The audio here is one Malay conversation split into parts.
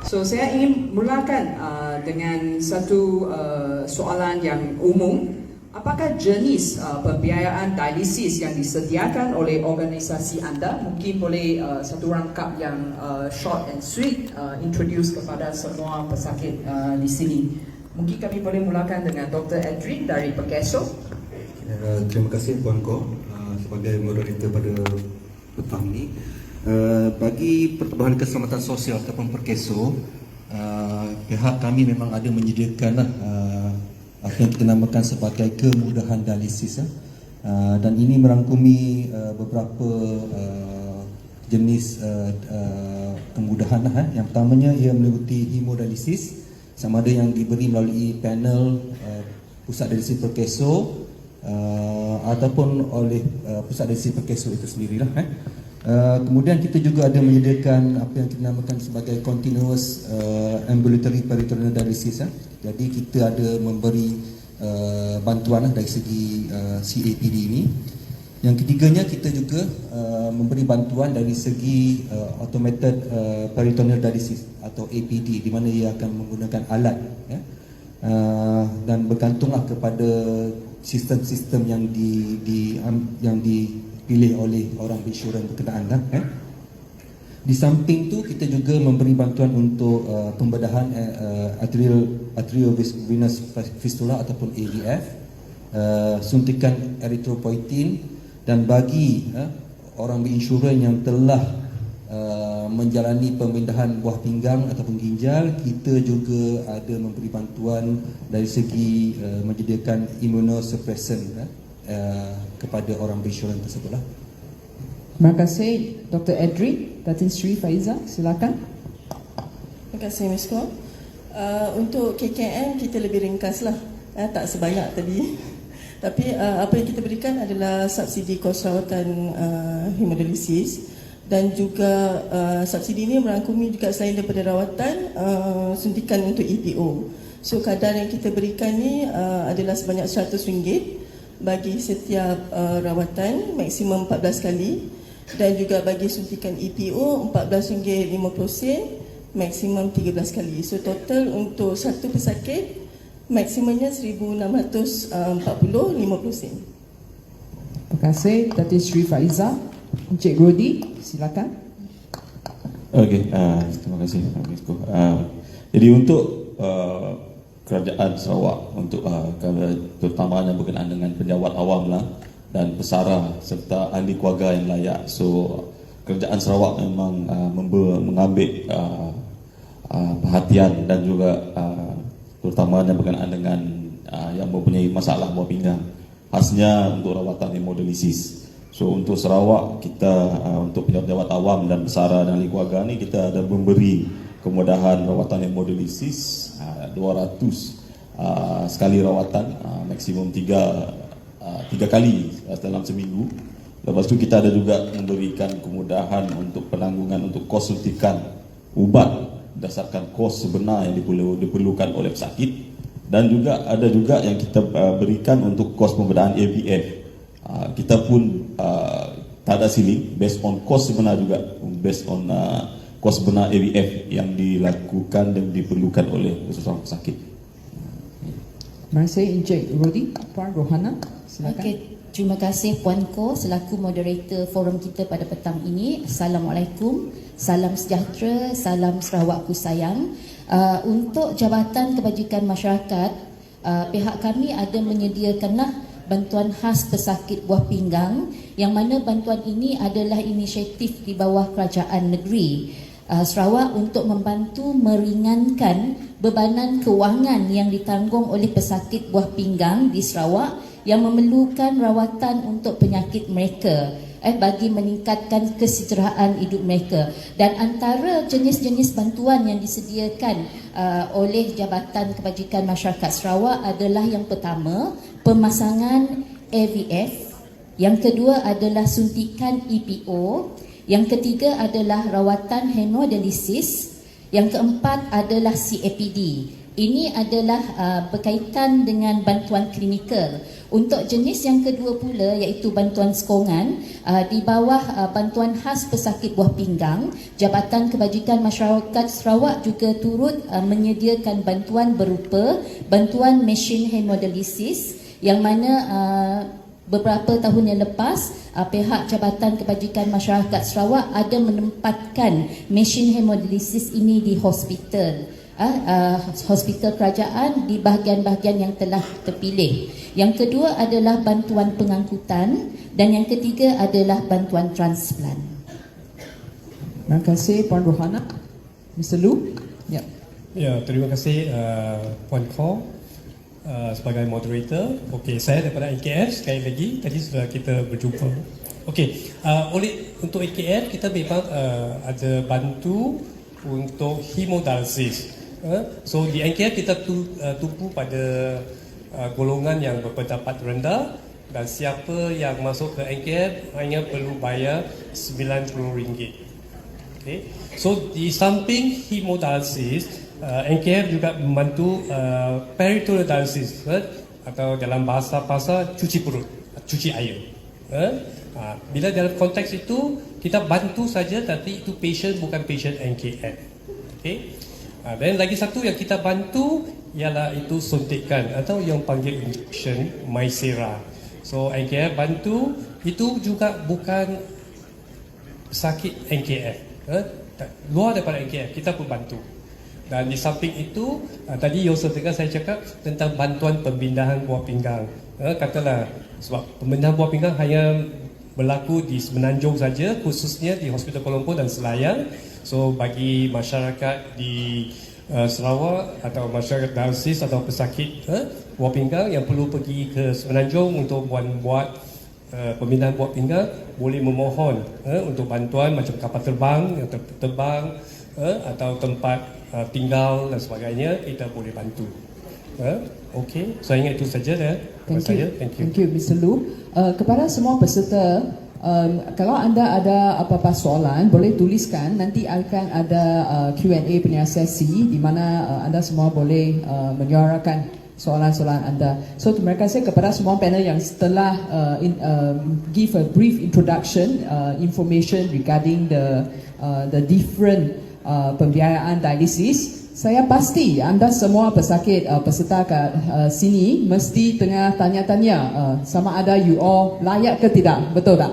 So saya ingin mulakan dengan satu soalan yang umum. Apakah jenis pembiayaan dialisis yang disediakan oleh organisasi anda? Mungkin boleh satu rangkap yang short and sweet introduce kepada semua pesakit di sini. Mungkin kami boleh mulakan dengan Dr. Edrin dari Perkeso. Terima kasih Puan Ko sebagai moderator pada petang ini. Bagi Pertubuhan Keselamatan Sosial ataupun Perkeso, pihak kami memang ada menyediakan apa yang kita namakan sebagai kemudahan dialisis, dan ini merangkumi beberapa jenis kemudahan. Yang pertamanya ia meliputi hemodialisis, sama ada yang diberi melalui panel pusat dialisis Perkeso ataupun oleh pusat dialisis Perkeso itu sendirilah. Kemudian kita juga ada menyediakan apa yang kita namakan sebagai continuous ambulatory peritoneal dialysis. Jadi kita ada memberi bantuan dari segi CAPD ini. Yang ketiganya kita juga memberi bantuan dari segi automated peritoneal dialysis atau APD, di mana ia akan menggunakan alat, dan bergantunglah kepada sistem-sistem yang dipilih oleh orang insurans berkenaan. Di samping tu kita juga memberi bantuan untuk pembedahan arteriovenous fistula ataupun AVF, suntikan erythropoietin, dan bagi orang berinsurans yang telah menjalani pemindahan buah pinggang ataupun ginjal, kita juga ada memberi bantuan dari segi menyediakan immunosuppressant kepada orang berinsurans tersebutlah. Terima kasih Dr. Edri. Datin Sri Faiza, silakan. Terima kasih Ms. Ko. Untuk KKM kita lebih ringkaslah, tak sebanyak tadi. Tapi apa yang kita berikan adalah subsidi kos rawatan hemodialisis, dan juga subsidi ini merangkumi juga selain daripada rawatan, suntikan untuk EPO. So kadar yang kita berikan ni adalah sebanyak RM100 bagi setiap rawatan, maksimum 14 kali, dan juga bagi suntikan EPO RM14.50, maksimum 13 kali. So total untuk satu pesakit maksimumnya RM1,640.50. Terima kasih Datin Sri Faiza. Encik Rodi, silakan. Okey, terima kasih. Jadi untuk Kerajaan Sarawak, untuk terutamanya berkenaan dengan penjawat awam lah dan pesara serta ahli keluarga yang layak. So Kerajaan Sarawak memang mengambil perhatian dan juga terutamanya berkenaan dengan yang mempunyai masalah buah pinggang, khasnya untuk rawatan hemodialisis. So untuk Sarawak kita untuk penjawat awam dan pesara dan ahli keluarga ni kita ada memberi kemudahan rawatan hemodialisis 200 sekali rawatan, maksimum 3 kali dalam seminggu. Lepas tu kita ada juga memberikan kemudahan untuk penanggungan untuk kos suntikan ubat berdasarkan kos sebenar yang diperlukan oleh pesakit, dan juga ada juga yang kita berikan untuk kos pembedahan AVF. Kita pun tak ada ceiling, based on kos sebenar juga, based on kos benar AVF yang dilakukan dan diperlukan oleh seseorang pesakit. Terima kasih Encik Rodi. Puan Rohana, silakan. Okay. Terima kasih Puan Ko selaku moderator forum kita pada petang ini. Assalamualaikum, salam sejahtera, salam Sarawakku sayang. Untuk Jabatan Kebajikan Masyarakat, pihak kami ada menyediakanlah bantuan khas pesakit buah pinggang, yang mana bantuan ini adalah inisiatif di bawah kerajaan negeri Sarawak untuk membantu meringankan bebanan kewangan yang ditanggung oleh pesakit buah pinggang di Sarawak yang memerlukan rawatan untuk penyakit mereka, bagi meningkatkan kesejahteraan hidup mereka. Dan antara jenis-jenis bantuan yang disediakan oleh Jabatan Kebajikan Masyarakat Sarawak adalah yang pertama, pemasangan AVF, yang kedua adalah suntikan EPO, yang ketiga adalah rawatan hemodialisis, yang keempat adalah CAPD. Ini adalah berkaitan dengan bantuan klinikal. Untuk jenis yang kedua pula iaitu bantuan sokongan di bawah bantuan khas pesakit buah pinggang, Jabatan Kebajikan Masyarakat Sarawak juga turut menyediakan bantuan berupa bantuan mesin hemodialisis yang mana beberapa tahun yang lepas pihak Jabatan Kebajikan Masyarakat Sarawak ada menempatkan mesin hemodialisis ini di hospital. Hospital kerajaan di bahagian-bahagian yang telah terpilih. Yang kedua adalah bantuan pengangkutan dan yang ketiga adalah bantuan transplant. Terima kasih Puan Rohana. Mr. Lu. Ya. Ya, terima kasih Puan Kho sebagai moderator. Okey, saya daripada NKF sekali lagi. Tadi sudah kita berjumpa. Okey, untuk NKF kita memang ada bantu untuk hemodialisis. So di NKF kita tumpu pada golongan yang berpendapat rendah dan siapa yang masuk ke NKF hanya perlu bayar RM90. Okay. So di samping hemodialisis, NKF juga membantu peritoneal dialysis atau dalam bahasa cuci perut, cuci air. Bila dalam konteks itu kita bantu saja, tapi itu patient bukan patient NKF. Okay. Dan lagi satu yang kita bantu ialah itu suntikan atau yang panggil injection Mircera. So NKF bantu, itu juga bukan sakit NKF, luar daripada NKF kita pun bantu. Dan di samping itu tadi Yosef juga saya cakap tentang bantuan pembindahan buah pinggang. Katalah sebab pembindahan buah pinggang hanya berlaku di Semenanjung saja, khususnya di Hospital Kuala Lumpur dan Selayang. So bagi masyarakat di Sarawak atau masyarakat dialisis atau pesakit buah pinggang yang perlu pergi ke Semenanjung untuk buat pembinaan buah pinggang, boleh memohon untuk bantuan macam kapal terbang yang terbang atau tempat tinggal dan sebagainya, kita boleh bantu. Okey, saya ingat itu saja dah. Thank you Mr. Lu. Kepada semua peserta, kalau anda ada apa-apa soalan boleh tuliskan, nanti akan ada Q&A punya sesi di mana anda semua boleh menyuarakan soalan-soalan anda. So terima kasih kepada semua panel yang setelah give a brief introduction information regarding the different pembiayaan dialisis. Saya pasti anda semua pesakit peserta kat sini mesti tengah tanya-tanya sama ada you all layak ke tidak, betul tak?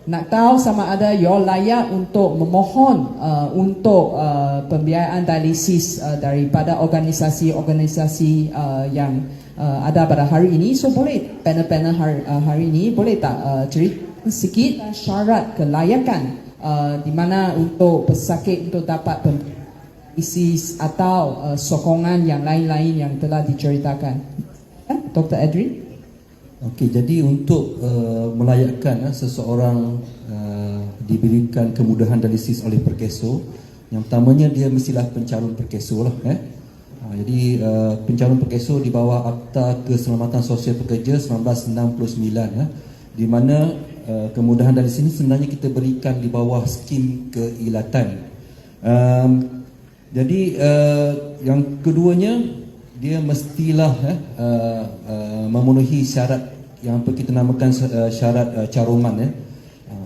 Nak tahu sama ada you all layak untuk memohon untuk pembiayaan dialisis daripada organisasi-organisasi yang ada pada hari ini. So boleh panel-panel hari ini boleh tak cerita sikit syarat kelayakan di mana untuk pesakit untuk dapat dialisis atau sokongan yang lain-lain yang telah diceritakan. Dr. Adri. Okey, jadi untuk melayakkan seseorang diberikan kemudahan dialisis oleh Perkeso, yang pertamanya dia mestilah pencalon Perkeso lah. Jadi pencalon Perkeso di bawah Akta Keselamatan Sosial Pekerja 1969, di mana kemudahan dialisis ini sebenarnya kita berikan di bawah skim keilatan. Jadi yang keduanya, dia mestilah memenuhi syarat yang apa kita namakan syarat caruman.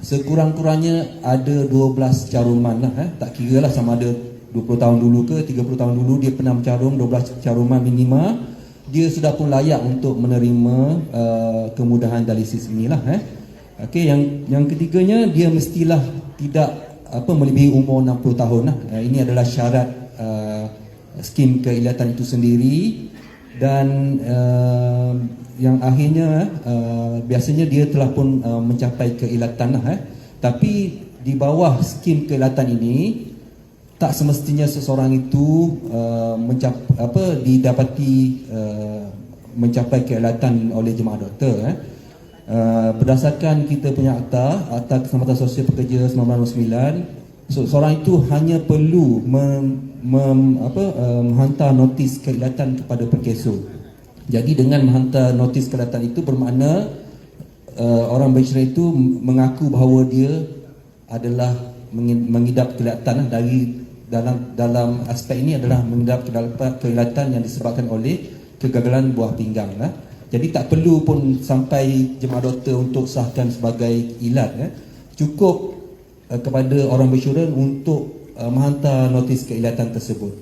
Sekurang-kurangnya ada 12 caruman lah. Tak kira lah sama ada 20 tahun dulu ke 30 tahun dulu dia pernah mencarum, 12 caruman minima, dia sudah pun layak untuk menerima kemudahan dialisis inilah. Okey, yang ketiganya, dia mestilah tidak melebihi umur 60 tahun lah. Ini adalah syarat skim keilatan itu sendiri. Dan yang akhirnya biasanya dia telah pun mencapai keilatan lah. Tapi di bawah skim keilatan ini tak semestinya seseorang itu didapati mencapai keilatan oleh jemaah doktor. Berdasarkan kita punya Akta Keselamatan Sosial Pekerja 1999, seorang itu hanya perlu menghantar notis keilatan kepada Perkeso. Jadi dengan menghantar notis keilatan itu bermakna orang bercerai itu mengaku bahawa dia adalah mengidap keilatan dari dalam aspek ini adalah mengidap keilatan yang disebabkan oleh kegagalan buah pinggang. Jadi tak perlu pun sampai jemaah doktor untuk sahkan sebagai ilat. Cukup kepada orang bersyuran untuk menghantar notis keilatan tersebut.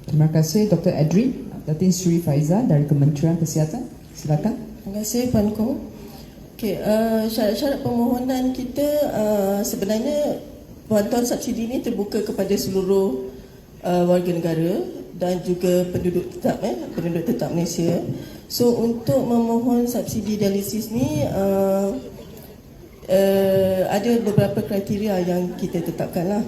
Terima kasih Dr. Adri. Datin Sri Faiza dari Kementerian Kesihatan. Silakan. Terima kasih Puan Ko. Okay, syarat-syarat permohonan kita sebenarnya bantuan subsidi ini terbuka kepada seluruh warga negara dan juga penduduk tetap Malaysia. So untuk memohon subsidi dialisis ni ada beberapa kriteria yang kita tetapkanlah.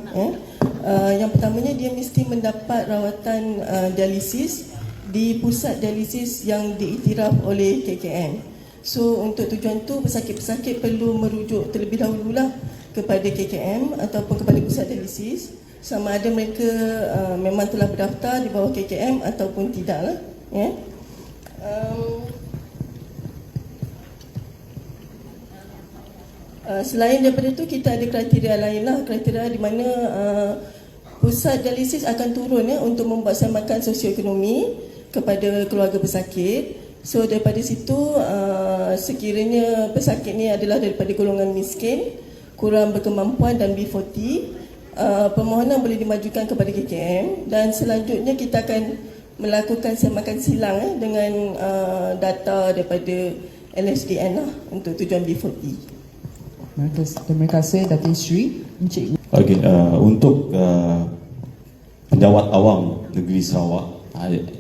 Yang pertamanya dia mesti mendapat rawatan dialisis di pusat dialisis yang diiktiraf oleh KKM. So untuk tujuan tu pesakit-pesakit perlu merujuk terlebih dahululah kepada KKM ataupun kepada pusat dialisis, sama ada mereka memang telah berdaftar di bawah KKM ataupun tidaklah. Selain daripada itu, kita ada kriteria lain lah, kriteria di mana pusat dialisis akan turun untuk membuat samakan sosioekonomi kepada keluarga pesakit. So daripada situ sekiranya pesakit ni adalah daripada golongan miskin, kurang berkemampuan dan B40, permohonan boleh dimajukan kepada KKM dan selanjutnya kita akan melakukan samakan silang dengan data daripada LSDN lah untuk tujuan B40. Terima kasih Datin Sri. Encik. Okey, untuk penjawat awam negeri Sarawak,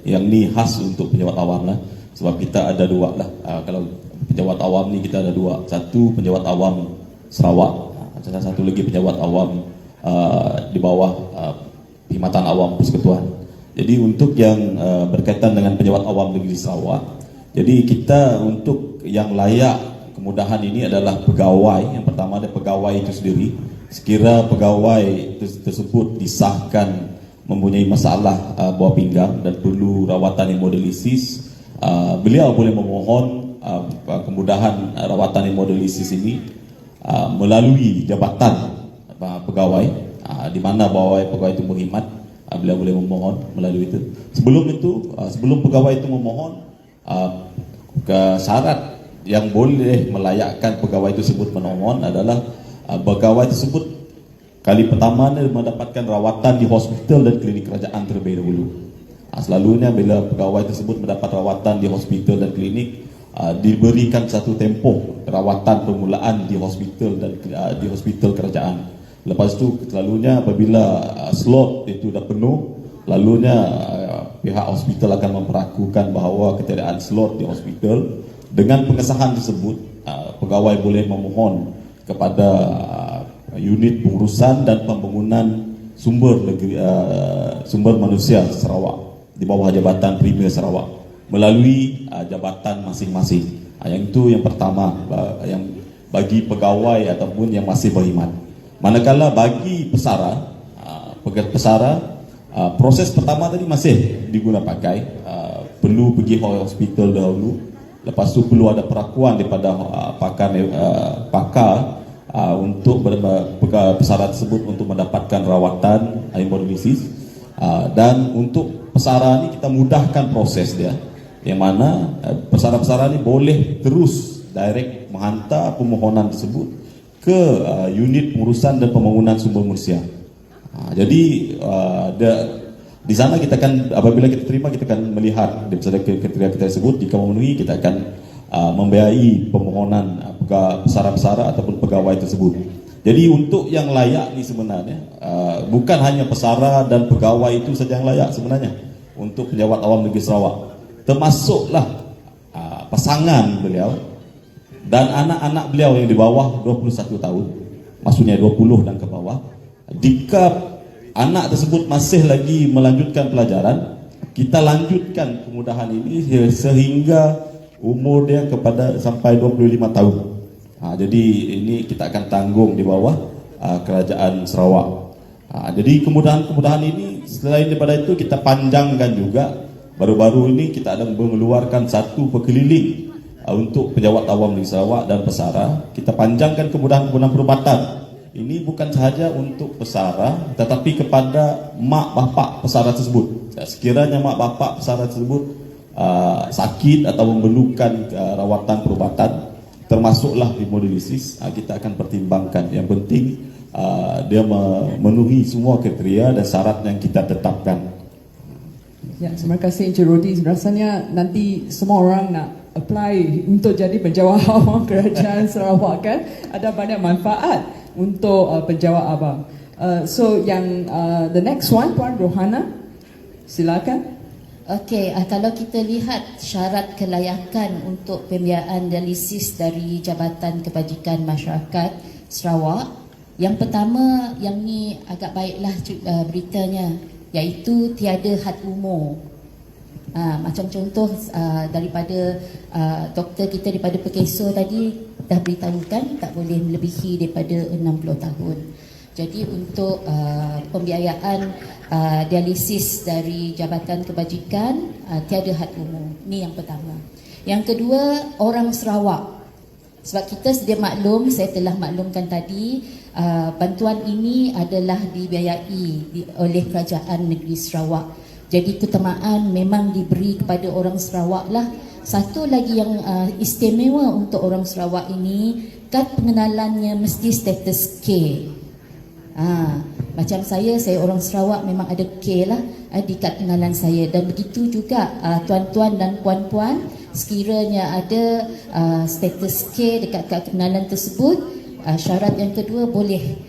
yang ni khas untuk penjawat awam lah, sebab kita ada dua lah. Kalau penjawat awam ni kita ada dua, satu penjawat awam Sarawak, satu lagi penjawat awam di bawah Perkhidmatan Awam Persekutuan. Jadi untuk yang berkaitan dengan penjawat awam negeri Sarawak, jadi kita untuk yang layak kemudahan ini adalah pegawai. Yang pertama ada pegawai itu sendiri. Sekira pegawai tersebut disahkan mempunyai masalah buah pinggang dan perlu rawatan hemodialisis, beliau boleh memohon kemudahan rawatan hemodialisis ini melalui jabatan pegawai, di mana pegawai itu berkhidmat, beliau boleh memohon melalui itu. Sebelum pegawai itu memohon, syarat yang boleh melayakkan pegawai tersebut memohon adalah pegawai tersebut kali pertama mendapatkan rawatan di hospital dan klinik kerajaan terlebih dahulu. Selalunya bila pegawai tersebut mendapat rawatan di hospital dan klinik, diberikan satu tempoh rawatan permulaan di hospital dan di hospital kerajaan. Lepas tu selalunya apabila slot itu dah penuh, lalunya pihak hospital akan memperakukan bahawa ketiadaan slot di hospital. Dengan pengesahan tersebut, pegawai boleh memohon kepada unit pengurusan dan pembangunan sumber manusia Sarawak di bawah Jabatan Premier Sarawak melalui jabatan masing-masing. Yang itu yang pertama, yang bagi pegawai ataupun yang masih berkhidmat. Manakala bagi pesara, proses pertama tadi masih diguna pakai, perlu pergi hospital dahulu. Lepas tu perlu ada perakuan daripada pakar untuk pesara tersebut untuk mendapatkan rawatan hemodialisis. Dan untuk pesara ni kita mudahkan proses dia, yang mana pesara-pesara ni boleh terus direct menghantar permohonan tersebut ke unit pengurusan dan pembangunan sumber manusia. Jadi di sana kita akan, apabila kita terima, kita akan melihat daripada kriteria kita tersebut, jika memenuhi kita akan membiayai permohonan pesara-pesara ataupun pegawai tersebut. Jadi untuk yang layak ni sebenarnya bukan hanya pesara dan pegawai itu saja yang layak sebenarnya untuk penjawat awam negeri Sarawak, termasuklah pasangan beliau dan anak-anak beliau yang di bawah 21 tahun, maksudnya 20 dan ke bawah. Jika anak tersebut masih lagi melanjutkan pelajaran, kita lanjutkan kemudahan ini sehingga umur dia kepada sampai 25 tahun. Jadi ini kita akan tanggung di bawah kerajaan Sarawak. Jadi kemudahan-kemudahan ini selain daripada itu kita panjangkan juga. Baru-baru ini kita ada mengeluarkan satu pekeliling untuk penjawat awam di Sarawak dan pesara. Kita panjangkan kemudahan-kemudahan perubatan. Ini bukan sahaja untuk pesara, tetapi kepada mak bapak pesara tersebut. Sekiranya mak bapak pesara tersebut sakit atau memerlukan rawatan perubatan, termasuklah hemodialisis, kita akan pertimbangkan. Yang penting dia memenuhi semua kriteria dan syarat yang kita tetapkan. Ya, terima kasih Encik Rodi. Rasanya nanti semua orang nak apply untuk jadi penjawat awam Kerajaan Sarawak kan? Ada banyak manfaat untuk penjawat awam. So yang the next one, Puan Rohana, silakan. Okey, kalau kita lihat syarat kelayakan untuk pembiayaan dialisis dari Jabatan Kebajikan Masyarakat Sarawak, yang pertama, yang ni agak baiklah beritanya, iaitu tiada had umur. Macam contoh daripada doktor kita daripada Perkeso tadi dah beritahukan tak boleh melebihi daripada 60 tahun. Jadi untuk pembiayaan dialisis dari Jabatan Kebajikan tiada had umur. Ini yang pertama. Yang kedua, orang Sarawak. Sebab kita sedia maklum, saya telah maklumkan tadi, bantuan ini adalah dibiayai oleh Kerajaan Negeri Sarawak. Jadi keutamaan memang diberi kepada orang Sarawak lah. Satu lagi yang istimewa untuk orang Sarawak ini, kad pengenalannya mesti status K. Macam saya orang Sarawak memang ada K lah di kad pengenalan saya. Dan begitu juga tuan-tuan dan puan-puan, sekiranya ada status K dekat kad pengenalan tersebut, syarat yang kedua boleh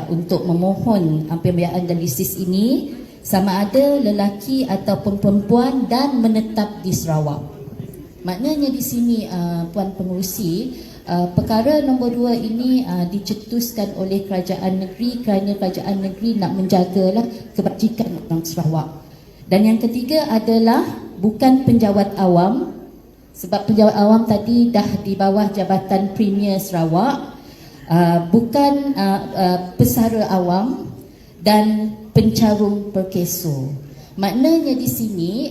untuk memohon pembiayaan dialisis ini, sama ada lelaki ataupun perempuan dan menetap di Sarawak. Maknanya di sini Puan Pengerusi, perkara nombor 2 ini dicetuskan oleh kerajaan negeri kerana kerajaan negeri nak menjagalah kebajikan orang Sarawak. Dan yang ketiga adalah bukan penjawat awam, sebab penjawat awam tadi dah di bawah Jabatan Premier Sarawak, bukan pesara awam dan pencarum Perkeso. Maknanya di sini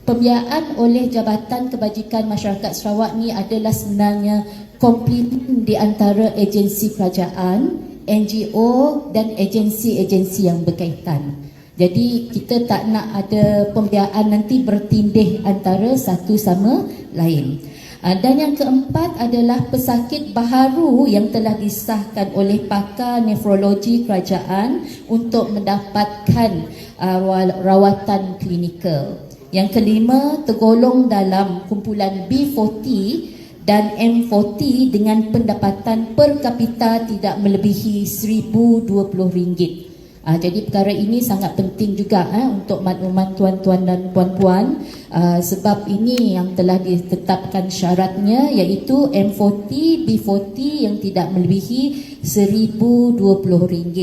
pembiayaan oleh Jabatan Kebajikan Masyarakat Sarawak ni adalah sebenarnya komplimen di antara agensi kerajaan, NGO dan agensi-agensi yang berkaitan. Jadi kita tak nak ada pembiayaan nanti bertindih antara satu sama lain. Dan yang keempat adalah pesakit baharu yang telah disahkan oleh pakar nefrologi kerajaan untuk mendapatkan rawatan klinikal. Yang kelima, tergolong dalam kumpulan B40 dan M40 dengan pendapatan per kapita tidak melebihi RM1,020. Jadi perkara ini sangat penting juga untuk makluman tuan-tuan dan puan-puan, sebab ini yang telah ditetapkan syaratnya, iaitu M40, B40 yang tidak melebihi RM1,020.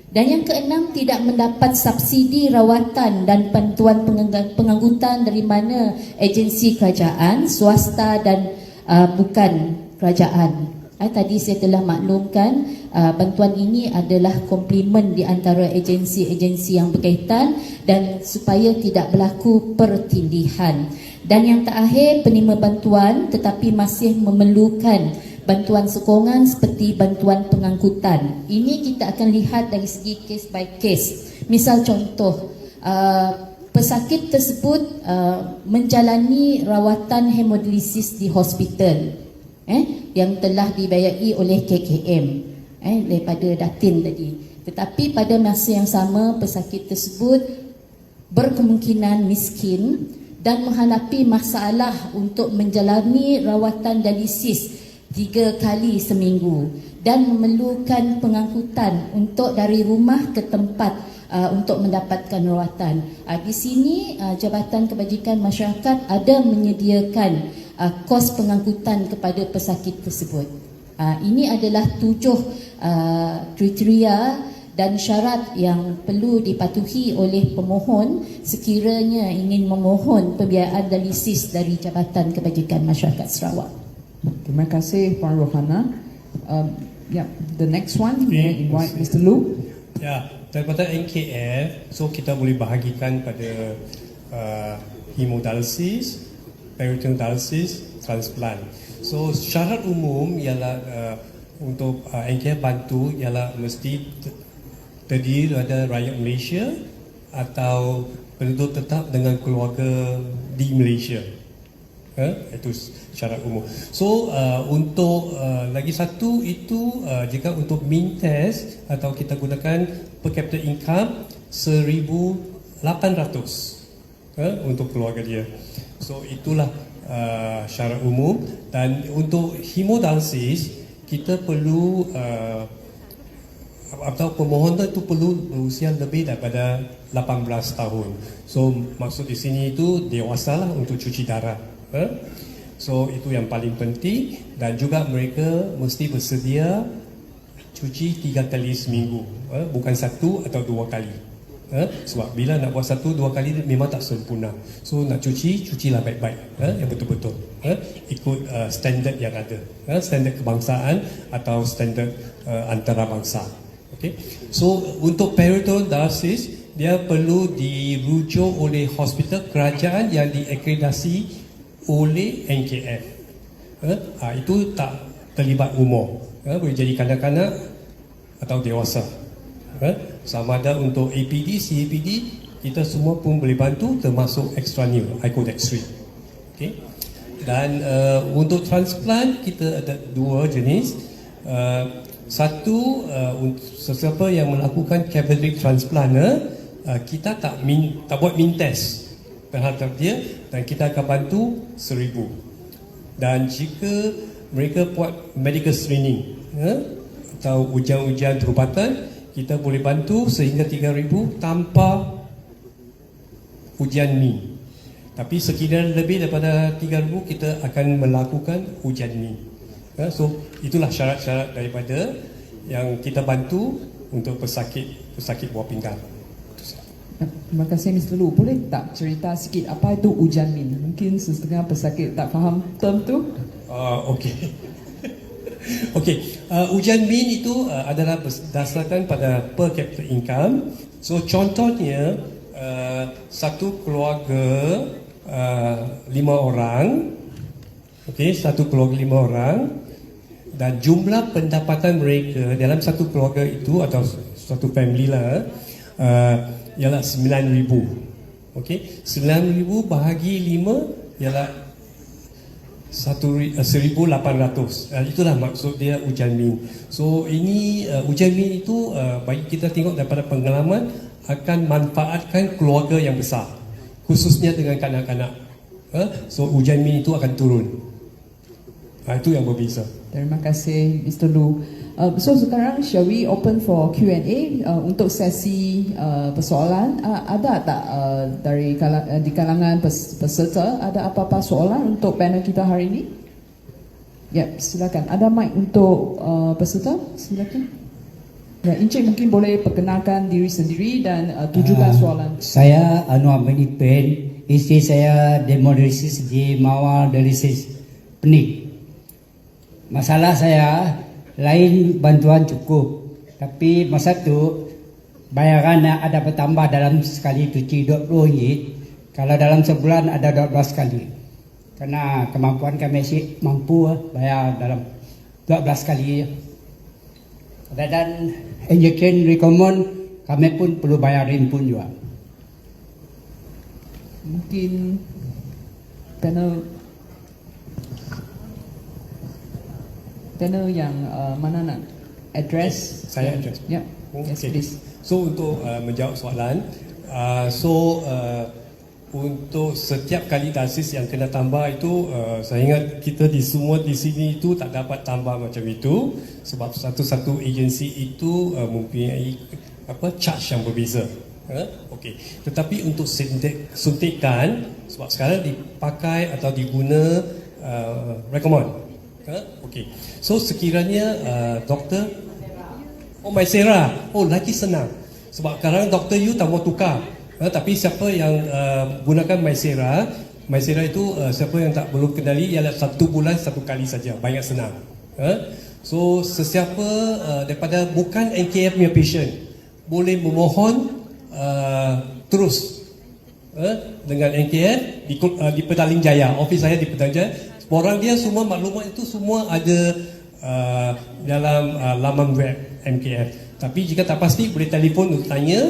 Dan yang keenam, tidak mendapat subsidi rawatan dan bantuan pengangkutan dari mana agensi kerajaan, swasta dan bukan kerajaan. Tadi saya telah maklumkan bantuan ini adalah komplimen di antara agensi-agensi yang berkaitan dan supaya tidak berlaku pertindihan. Dan yang terakhir, penerima bantuan tetapi masih memerlukan bantuan sokongan seperti bantuan pengangkutan. Ini kita akan lihat dari segi case by case. Misal contoh, pesakit tersebut menjalani rawatan hemodialisis di hospital yang telah dibiayai oleh KKM daripada Datin tadi. Tetapi pada masa yang sama, pesakit tersebut berkemungkinan miskin dan menghadapi masalah untuk menjalani rawatan dialisis 3 kali seminggu dan memerlukan pengangkutan untuk dari rumah ke tempat untuk mendapatkan rawatan. Di sini Jabatan Kebajikan Masyarakat ada menyediakan kos pengangkutan kepada pesakit tersebut. Ini adalah 7 kriteria dan syarat yang perlu dipatuhi oleh pemohon sekiranya ingin memohon pembiayaan dialisis dari Jabatan Kebajikan Masyarakat Sarawak. Terima kasih Puan Rohana. The next one, we invite Mr. Lu. Daripada NKF, so kita boleh bahagikan pada hemodialisis, peritoneal dialisis, transplant. So syarat umum ialah untuk NKF bantu ialah mesti terdiri daripada rakyat Malaysia atau penduduk tetap dengan keluarga di Malaysia. Itu syarat umum. So untuk lagi satu itu jika untuk mean test atau kita gunakan per capita income 1,800 untuk keluarga dia. So itulah syarat umum. Dan untuk hemodialisis kita perlu atau pemohon itu perlu berusia lebih daripada 18 tahun. So maksud di sini itu dewasa lah untuk cuci darah. So itu yang paling penting. Dan juga mereka mesti bersedia cuci 3 kali seminggu, bukan 1 atau 2 kali. Sebab bila nak buat 1-2 kali memang tak sempurna. So nak cucilah baik-baik, yang betul-betul ikut standard yang ada, standard kebangsaan atau standard antarabangsa. Okay. So untuk peritoneal dialysis dia perlu dirujuk oleh hospital kerajaan yang diakreditasi oleh NKF. Itu tak terlibat umur, boleh jadi kanak-kanak atau dewasa. Sama ada untuk APD, CAPD, kita semua pun boleh bantu, termasuk extra new, icodex-3. Okay. Dan untuk transplant kita ada 2 jenis. Satu, sesiapa yang melakukan capillary transplant, kita tak buat mean test terhadap dia, dan kita akan bantu 1,000. Dan jika mereka buat medical screening atau ujian-ujian perubatan, kita boleh bantu sehingga 3,000 tanpa ujian mean. Tapi sekiranya lebih daripada 3,000 kita akan melakukan ujian mean. So itulah syarat-syarat daripada yang kita bantu untuk pesakit buah pinggang. Terima kasih Mr. Lu. Boleh tak cerita sikit apa itu ujian mean? Mungkin setengah pesakit tak faham term tu. Okey. Okey, ujian mean itu adalah berdasarkan pada per capita income. So contohnya satu keluarga 5 orang. Okey, satu keluarga 5 orang, dan jumlah pendapatan mereka dalam satu keluarga itu atau satu family lah ialah 9,000. Okey, 9,000 bahagi 5 ialah 1,800. Itulah maksud dia ujian mean. So ini ujian mean itu bagi kita tengok daripada pengalaman akan manfaatkan keluarga yang besar, khususnya dengan kanak-kanak. So ujian mean itu akan turun. Itu yang berbeza. Terima kasih Mr. Lu. So sekarang shall we open for Q&A untuk sesi persoalan. Ada tak di kalangan peserta ada apa-apa soalan untuk panel kita hari ini? Ya, silakan. Ada mic untuk peserta? Silakan. Ya, Encik mungkin boleh perkenalkan diri sendiri dan tujukan soalan. Saya Anwar bin Pen. Isteri saya demodialisis di Mawar Dialisis Pening. Masalah saya lain bantuan cukup, tapi masa tu bayaran ada bertambah dalam sekali cuci RM20. Kalau dalam sebulan ada 12 kali. Karena kemampuan kami sih mampu bayar dalam 12 kali. Dan injection recommend kami pun perlu bayarin pun juga. Mungkin panel yang mana nak address? Saya address. Ya, yes please. So untuk menjawab soalan, untuk setiap kali dialisis yang kena tambah itu, saya ingat kita semua di sini itu tak dapat tambah macam itu, sebab satu-satu agensi itu mempunyai charge yang berbeza. Okey. Tetapi untuk suntikan, sebab sekarang dipakai atau diguna recommend. Okey. So sekiranya doktor MySera, lagi senang. Sebab sekarang doktor you tak mau tukar. Tapi siapa yang gunakan MySera itu siapa yang tak belum kenali ialah 1 bulan 1 kali saja, banyak senang. So sesiapa daripada bukan NKF punya patient boleh memohon terus dengan NKF di Petaling Jaya, office saya di Petaling Jaya. Orang dia semua maklumat itu semua ada dalam laman web MKF. Tapi jika tak pasti boleh telefon untuk tanya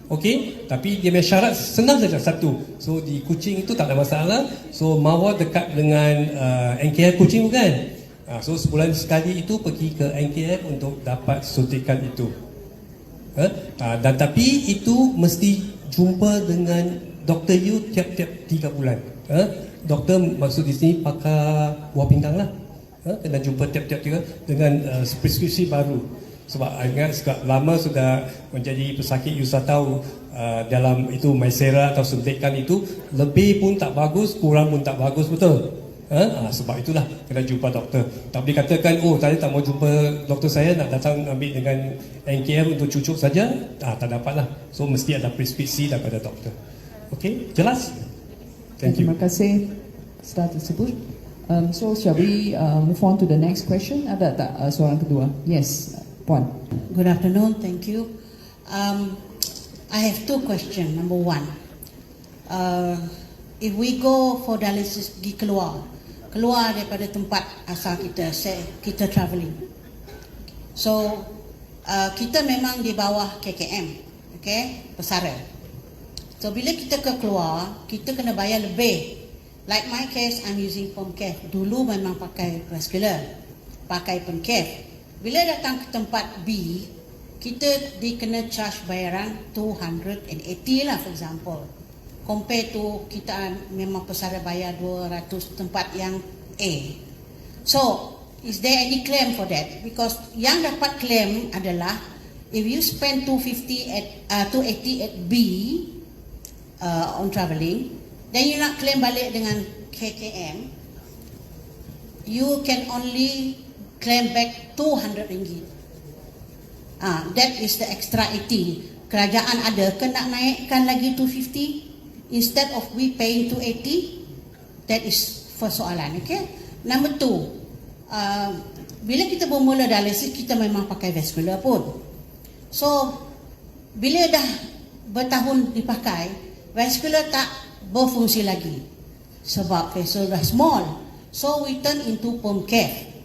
Okey, tapi dia punya syarat senang saja satu. So di Kuching itu tak ada masalah. So Mawar dekat dengan NKF Kuching bukan? So sebulan sekali itu pergi ke NKF untuk dapat suntikan itu. Dan tapi itu mesti jumpa dengan Dr. You tiap-tiap 3 bulan. Doktor maksud di sini pakar buah pinggang lah. Kena jumpa tiap-tiap 3 dengan preskripsi baru. Sebab ingat lama sudah menjadi pesakit, you sudah tahu dalam itu Maisera atau suntikan itu lebih pun tak bagus, kurang pun tak bagus, betul? Sebab itulah kena jumpa doktor. Tak boleh katakan, oh tadi tak mau jumpa doktor saya, nak datang ambil dengan NKF untuk cucuk saja, tak dapat lah. So mesti ada preskripsi daripada doktor. Okey, jelas? Thank you. Terima kasih Ustaz tersebut. So shall we move on to the next question? Ada tak soalan kedua? Yes, Puan. Good afternoon, thank you. I have 2 questions. Number 1, if we go for dialysis pergi keluar daripada tempat asal kita, kita travelling. So kita memang di bawah KKM, okay, pesara. So bila kita keluar, kita kena bayar lebih. Like my case, I'm using PEMCAF. Dulu memang pakai vascular, pakai PEMCAF. Bila datang ke tempat B, kita dikena charge bayaran 280 lah, for example. Compare to kita memang pesara bayar 200 tempat yang A. So, is there any claim for that? Because yang dapat claim adalah if you spend 280 at B on travelling, then you nak claim balik dengan KKM, you can only claim back 200 ringgit. That is the extra 80. Kerajaan ada ke nak naikkan lagi 250 instead of we paying 280? That is first soalan, okay? Number 2, bila kita bermula dialisis, kita memang pakai vascular pun. So bila dah bertahun dipakai, vascular tak berfungsi lagi sebab vessel dah small. So we turn into PEMCAF.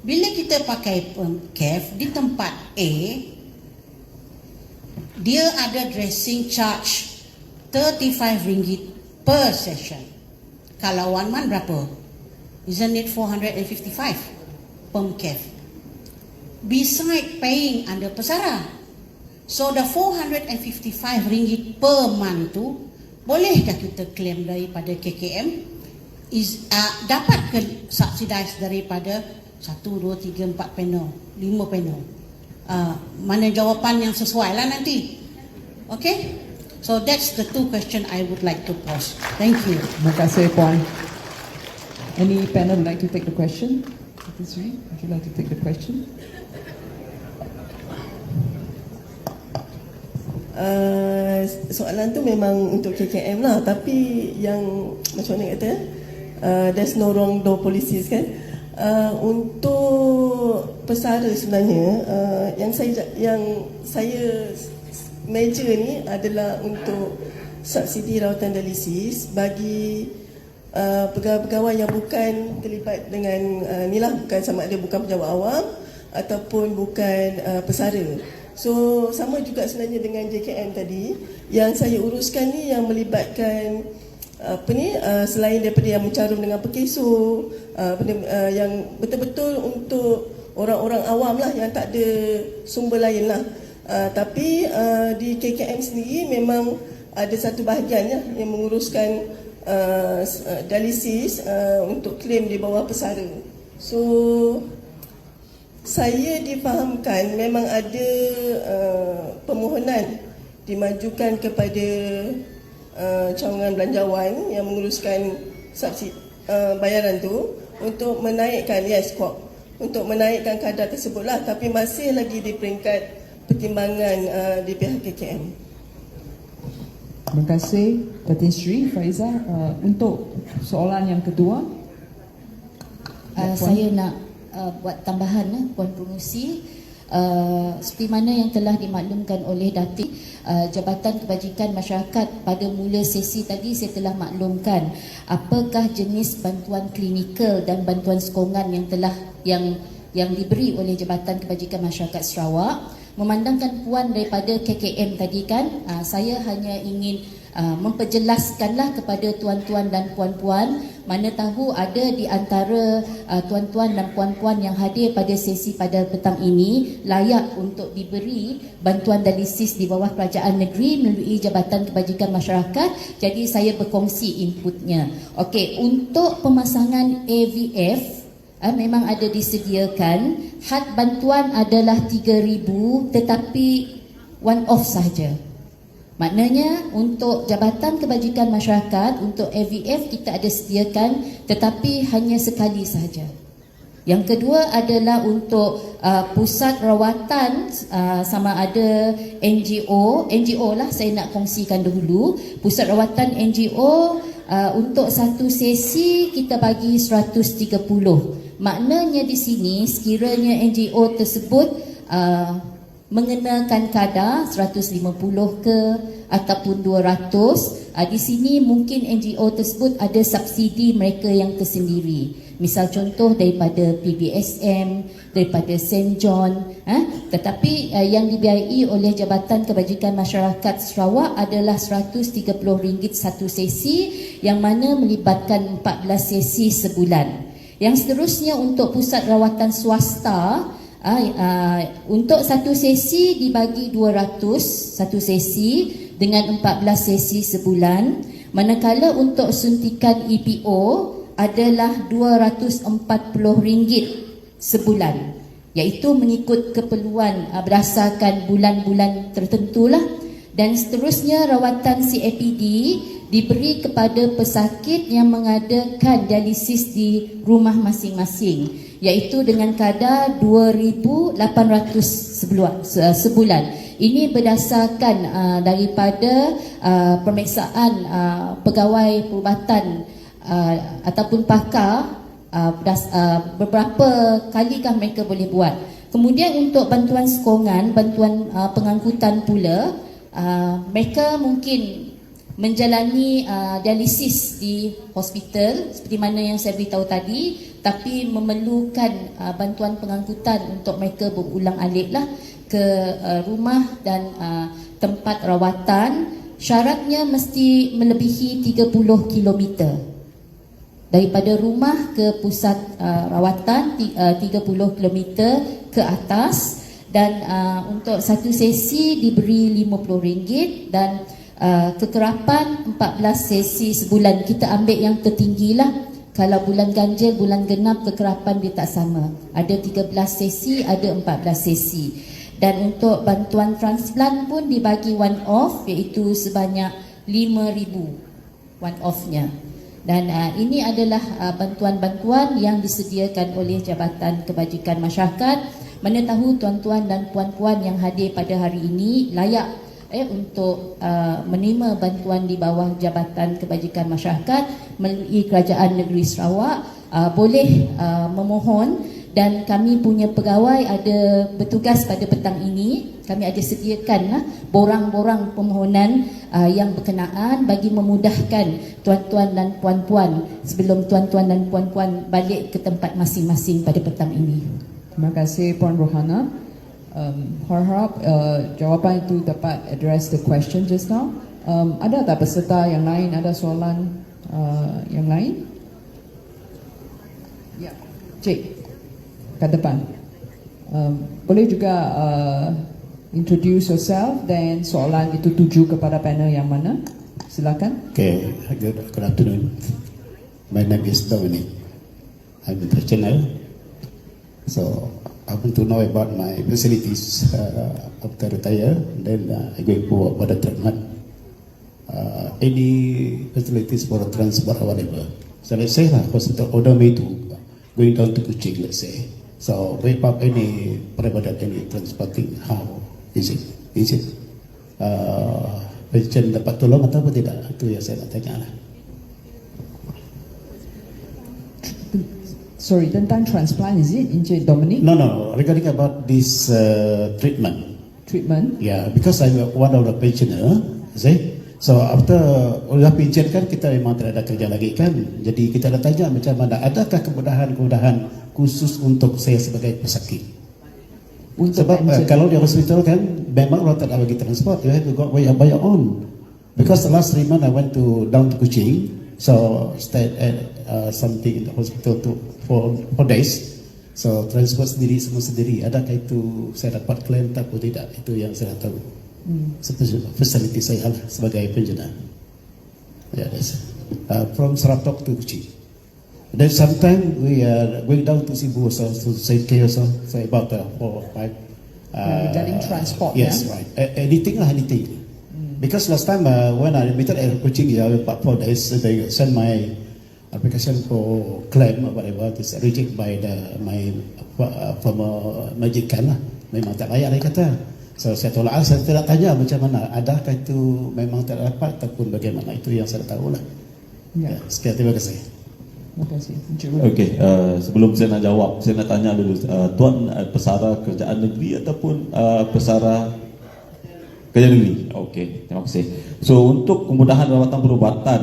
Bila kita pakai PEMCAF di tempat A, dia ada dressing charge 35 ringgit per session. Kalau 1 month berapa? Isn't it 455 PEMCAF? Beside paying under pesara. So the 455 ringgit per month tu, bolehkah kita claim daripada KKM? Dapat ke subsidize daripada 1, 2, 3, 4 panel, 5 panel? Mana jawapan yang sesuai lah nanti. Okay? So that's the 2 question I would like to pose. Thank you. Terima kasih, Puan. Any panel would like to take the question? Would you like to take the question? Soalan tu memang untuk KKM lah, tapi yang macam mana kata, there's no wrong door policies kan. Untuk pesara sebenarnya, yang saya meja ni adalah untuk subsidi rawatan dialisis bagi pegawai-pegawai yang bukan terlibat dengan ni lah, bukan sama ada bukan pejabat awam ataupun bukan pesara. So sama juga sebenarnya dengan JKM tadi. Yang saya uruskan ni yang melibatkan selain daripada yang mencarum dengan pekeso, yang betul-betul untuk orang-orang awam lah, yang tak ada sumber lain lah. Tapi di KKM sendiri memang ada satu bahagian yang menguruskan dialisis untuk klaim di bawah pesara. So saya difahamkan memang ada permohonan dimajukan kepada cawangan belanjawan yang menguruskan subsidi bayaran tu untuk menaikkan untuk menaikkan kadar tersebutlah, tapi masih lagi di peringkat pertimbangan di pihak KKM. Terima kasih Datin Sri. Faiza, untuk soalan yang kedua, saya nak buat tambahan, Puan Pengerusi. Seperti mana yang telah dimaklumkan oleh Datin, Jabatan Kebajikan Masyarakat pada mula sesi tadi saya telah maklumkan apakah jenis bantuan klinikal dan bantuan sokongan yang diberi oleh Jabatan Kebajikan Masyarakat Sarawak. memandangkan puan daripada KKM tadi kan, saya hanya ingin memperjelaskanlah kepada tuan-tuan dan puan-puan, mana tahu ada di antara tuan-tuan dan puan-puan yang hadir pada sesi pada petang ini layak untuk diberi bantuan dialisis di bawah kerajaan negeri melalui Jabatan Kebajikan Masyarakat. Jadi saya berkongsi inputnya. Okey, untuk pemasangan AVF memang ada disediakan. Had bantuan adalah 3,000 tetapi one off sahaja. Maknanya untuk Jabatan Kebajikan Masyarakat, untuk AVF kita ada sediakan tetapi hanya sekali sahaja. Yang kedua adalah untuk pusat rawatan, sama ada NGO lah saya nak kongsikan dahulu. Pusat rawatan NGO untuk satu sesi kita bagi 130. Maknanya di sini sekiranya NGO tersebut mengenakan kadar 150 ke ataupun 200, di sini mungkin NGO tersebut ada subsidi mereka yang tersendiri. Misal contoh daripada PBSM, daripada St. John, tetapi yang dibiayai oleh Jabatan Kebajikan Masyarakat Sarawak adalah RM130 satu sesi, yang mana melibatkan 14 sesi sebulan. Yang seterusnya untuk pusat rawatan swasta, untuk satu sesi dibagi 200 satu sesi dengan 14 sesi sebulan, manakala untuk suntikan EPO adalah RM240 sebulan, iaitu mengikut keperluan berdasarkan bulan-bulan tertentulah. Dan seterusnya rawatan CAPD diberi kepada pesakit yang mengadakan dialisis di rumah masing-masing, iaitu dengan kadar 2,800 sebulan. Ini berdasarkan daripada pemeriksaan pegawai perubatan ataupun pakar, beberapa kalikah mereka boleh buat. Kemudian untuk bantuan sokongan, bantuan pengangkutan pula, mereka mungkin menjalani dialisis di hospital seperti mana yang saya beritahu tadi, tapi memerlukan bantuan pengangkutan untuk mereka berulang-alik lah ke rumah dan tempat rawatan. Syaratnya mesti melebihi 30 km daripada rumah ke pusat rawatan, 30 km ke atas. Dan untuk satu sesi diberi RM50 dan kekerapan 14 sesi sebulan. Kita ambil yang tertinggi lah. Kalau bulan ganjil, bulan genap, kekerapan dia tak sama. Ada 13 sesi, ada 14 sesi. Dan untuk bantuan transplant pun dibagi one off, iaitu sebanyak RM5,000 one off-nya. Dan ini adalah bantuan-bantuan yang disediakan oleh Jabatan Kebajikan Masyarakat. Mana tahu tuan-tuan dan puan-puan yang hadir pada hari ini layak untuk menerima bantuan di bawah Jabatan Kebajikan Masyarakat melalui Kerajaan Negeri Sarawak, boleh memohon. Dan kami punya pegawai ada bertugas pada petang ini. Kami ada sediakanlah borang-borang permohonan yang berkenaan bagi memudahkan tuan-tuan dan puan-puan sebelum tuan-tuan dan puan-puan balik ke tempat masing-masing pada petang ini. Terima kasih Puan Rohana. Harap jawapan itu dapat address the question just now. Ada tak peserta yang lain, ada soalan yang lain? Ya, Cik, kat depan. Boleh juga introduce yourself dan soalan itu tuju kepada panel yang mana? Silakan. Okay, good afternoon. My name is Dominic. I'm in the channel. So I want to know about my facilities after retire. Then I going for the treatment. Any facilities for transport or whatever. So let's say hospital order me to going down to Kuching, let's say. So we have any private any transporting? How is it? Is it patient dapat tolong atau tidak? Itu yang saya nak tanya lah. Sorry, tentang transplant, is it, Encik Dominic? No. Regarding about this treatment. Treatment? Yeah, because I'm one of the pensioner, see. So after udah pension kan kita memang tidak ada kerja lagi kan. Jadi kita nak tanya macam mana, adakah kemudahan-kemudahan khusus untuk saya sebagai pesakit? Sebab kalau di hospital kan memang orang tak bagi transport, you have to go by your own. Because the last 3 months I went down to Kuching, so stayed at something in the hospital for 4 days. So transport sendiri, semua sendiri. Adakah itu saya dapat klaim atau tidak? Itu yang saya tahu. Fasiliti saya lah sebagai penjana. Yeah, that's from Seratok to Kuching. Then sometimes we are going down to Cebu, so to St. K also, so about 4 or 5. Regarding transport, yes, yeah? Right. Anything lah, anything. Because last time when I admitted at Kuching, about 4 days, they sent my application for claim or whatever, it's rejected by my majikan lah. Memang tak layak, dia kata. So saya tolak, saya tidak tanya macam mana, adakah itu memang tak dapat ataupun bagaimana, itu yang saya tahu lah. Ya. Sekian, terima kasih. Terima kasih. Okey, sebelum saya nak jawab, saya nak tanya dulu, Tuan pesara kerajaan negeri ataupun pesara kerja negeri? Okey, terima kasih. So untuk kemudahan rawatan perubatan,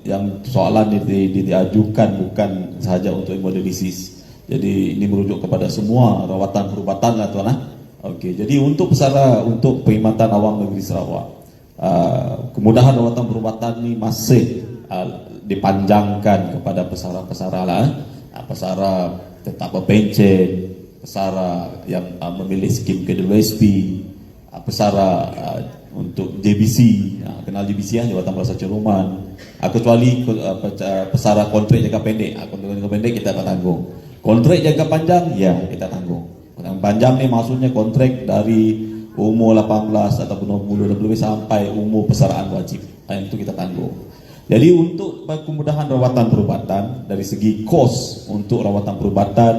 yang soalan ini diajukan bukan sahaja untuk hemodialisis. Jadi ini merujuk kepada semua rawatan perubatan lah Tuan. Okey, jadi untuk pesara, untuk perkhidmatan awam negeri Sarawak, kemudahan rawatan perubatan ini masih dipanjangkan kepada pesara-pesara lah, pesara tetap berpencen, pesara yang memilih skim KWSP, pesara untuk JBC, kenal JBC ya, Jabatan Belas Ceruman, kecuali pesara kontrak jangka pendek, kontrak jangka pendek kita tak tanggung. Kontrak jangka panjang ya kita tanggung. Yang panjang ni maksudnya kontrak dari umur 18 ataupun 20 lebih sampai umur pesaraan wajib, itu kita tanggung. Jadi untuk kemudahan rawatan perubatan dari segi kos untuk rawatan perubatan,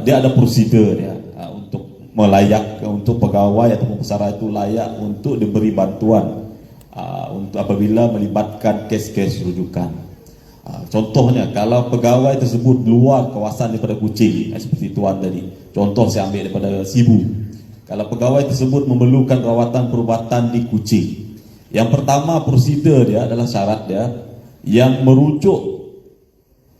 dia ada prosedur ya, untuk melayak, untuk pegawai ataupun pesara itu layak untuk diberi bantuan untuk apabila melibatkan kes-kes rujukan. Contohnya kalau pegawai tersebut luar kawasan daripada Kuching, seperti Tuan tadi, contoh saya ambil daripada Sibu. Kalau pegawai tersebut memerlukan rawatan perubatan di Kuching, yang pertama prosedur dia adalah syarat dia yang merujuk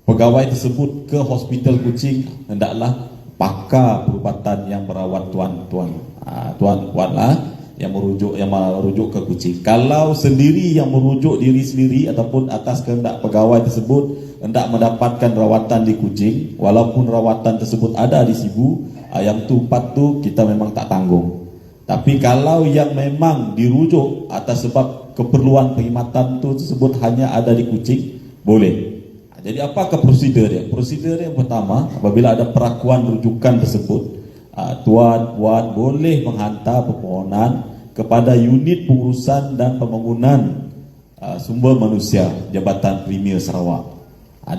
pegawai tersebut ke hospital Kuching hendaklah pakar perubatan yang merawat tuan-tuanlah yang merujuk ke Kuching. Kalau sendiri yang merujuk diri sendiri ataupun atas kehendak pegawai tersebut hendak mendapatkan rawatan di Kuching, walaupun rawatan tersebut ada di Sibu, yang tu 4 tu kita memang tak tanggung. Tapi kalau yang memang dirujuk atas sebab keperluan perkhidmatan itu tersebut hanya ada di Kuching, boleh. Jadi apakah prosedur dia? Prosedur yang pertama, apabila ada perakuan rujukan tersebut, Tuan Puan boleh menghantar permohonan kepada unit pengurusan dan pembangunan sumber manusia Jabatan Premier Sarawak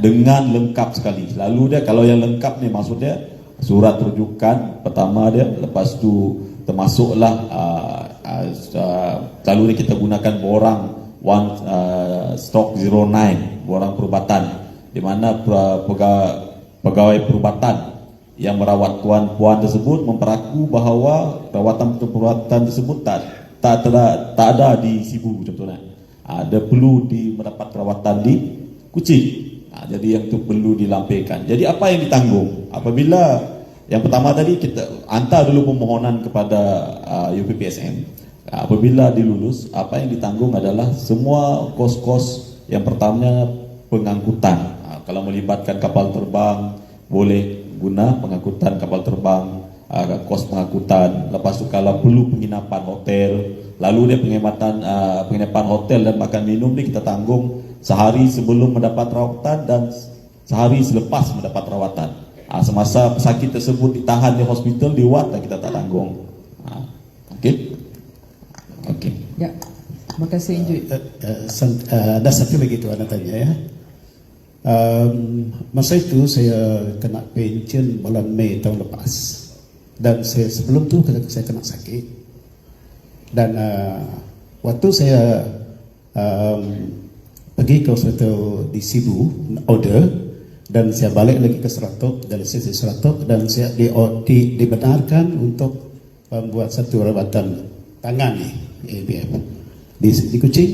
dengan lengkap sekali. Lalu dia kalau yang lengkap ni maksudnya surat rujukan pertama dia, lepas tu termasuklah lalu ni kita gunakan borang 1/09 borang perubatan, di mana pegawai perubatan yang merawat tuan-puan tersebut memperaku bahawa rawatan perubatan tersebut tak ada di Sibu contohnya. Dia perlu mendapat rawatan di Kuching. Jadi yang itu perlu dilampirkan. Jadi apa yang ditanggung? Apabila yang pertama tadi kita hantar dulu permohonan kepada UPPSM. Apabila dilulus, apa yang ditanggung adalah semua kos-kos. Yang pertamanya pengangkutan. Kalau melibatkan kapal terbang, boleh guna pengangkutan kapal terbang, kos pengangkutan. Lepas tu kalau perlu penginapan hotel, lalu dia penginapan hotel dan makan minum ni kita tanggung sehari sebelum mendapat rawatan dan sehari selepas mendapat rawatan. Semasa pesakit tersebut ditahan di hospital, di ward, kita tak tanggung. Okey. Okey. Ya. Terima kasih Injui. Ada satu lagi Tuan nak tanya ya. Masa itu saya kena pension bulan Mei tahun lepas. Dan sebelum tu saya kena sakit. Dan waktu saya pergi ke hospital di Sibu, order, dan saya balik lagi ke Seratok, dari sisi Seratok, dan saya dibenarkan untuk membuat satu rawatan tangan ni, ABF di Kuching.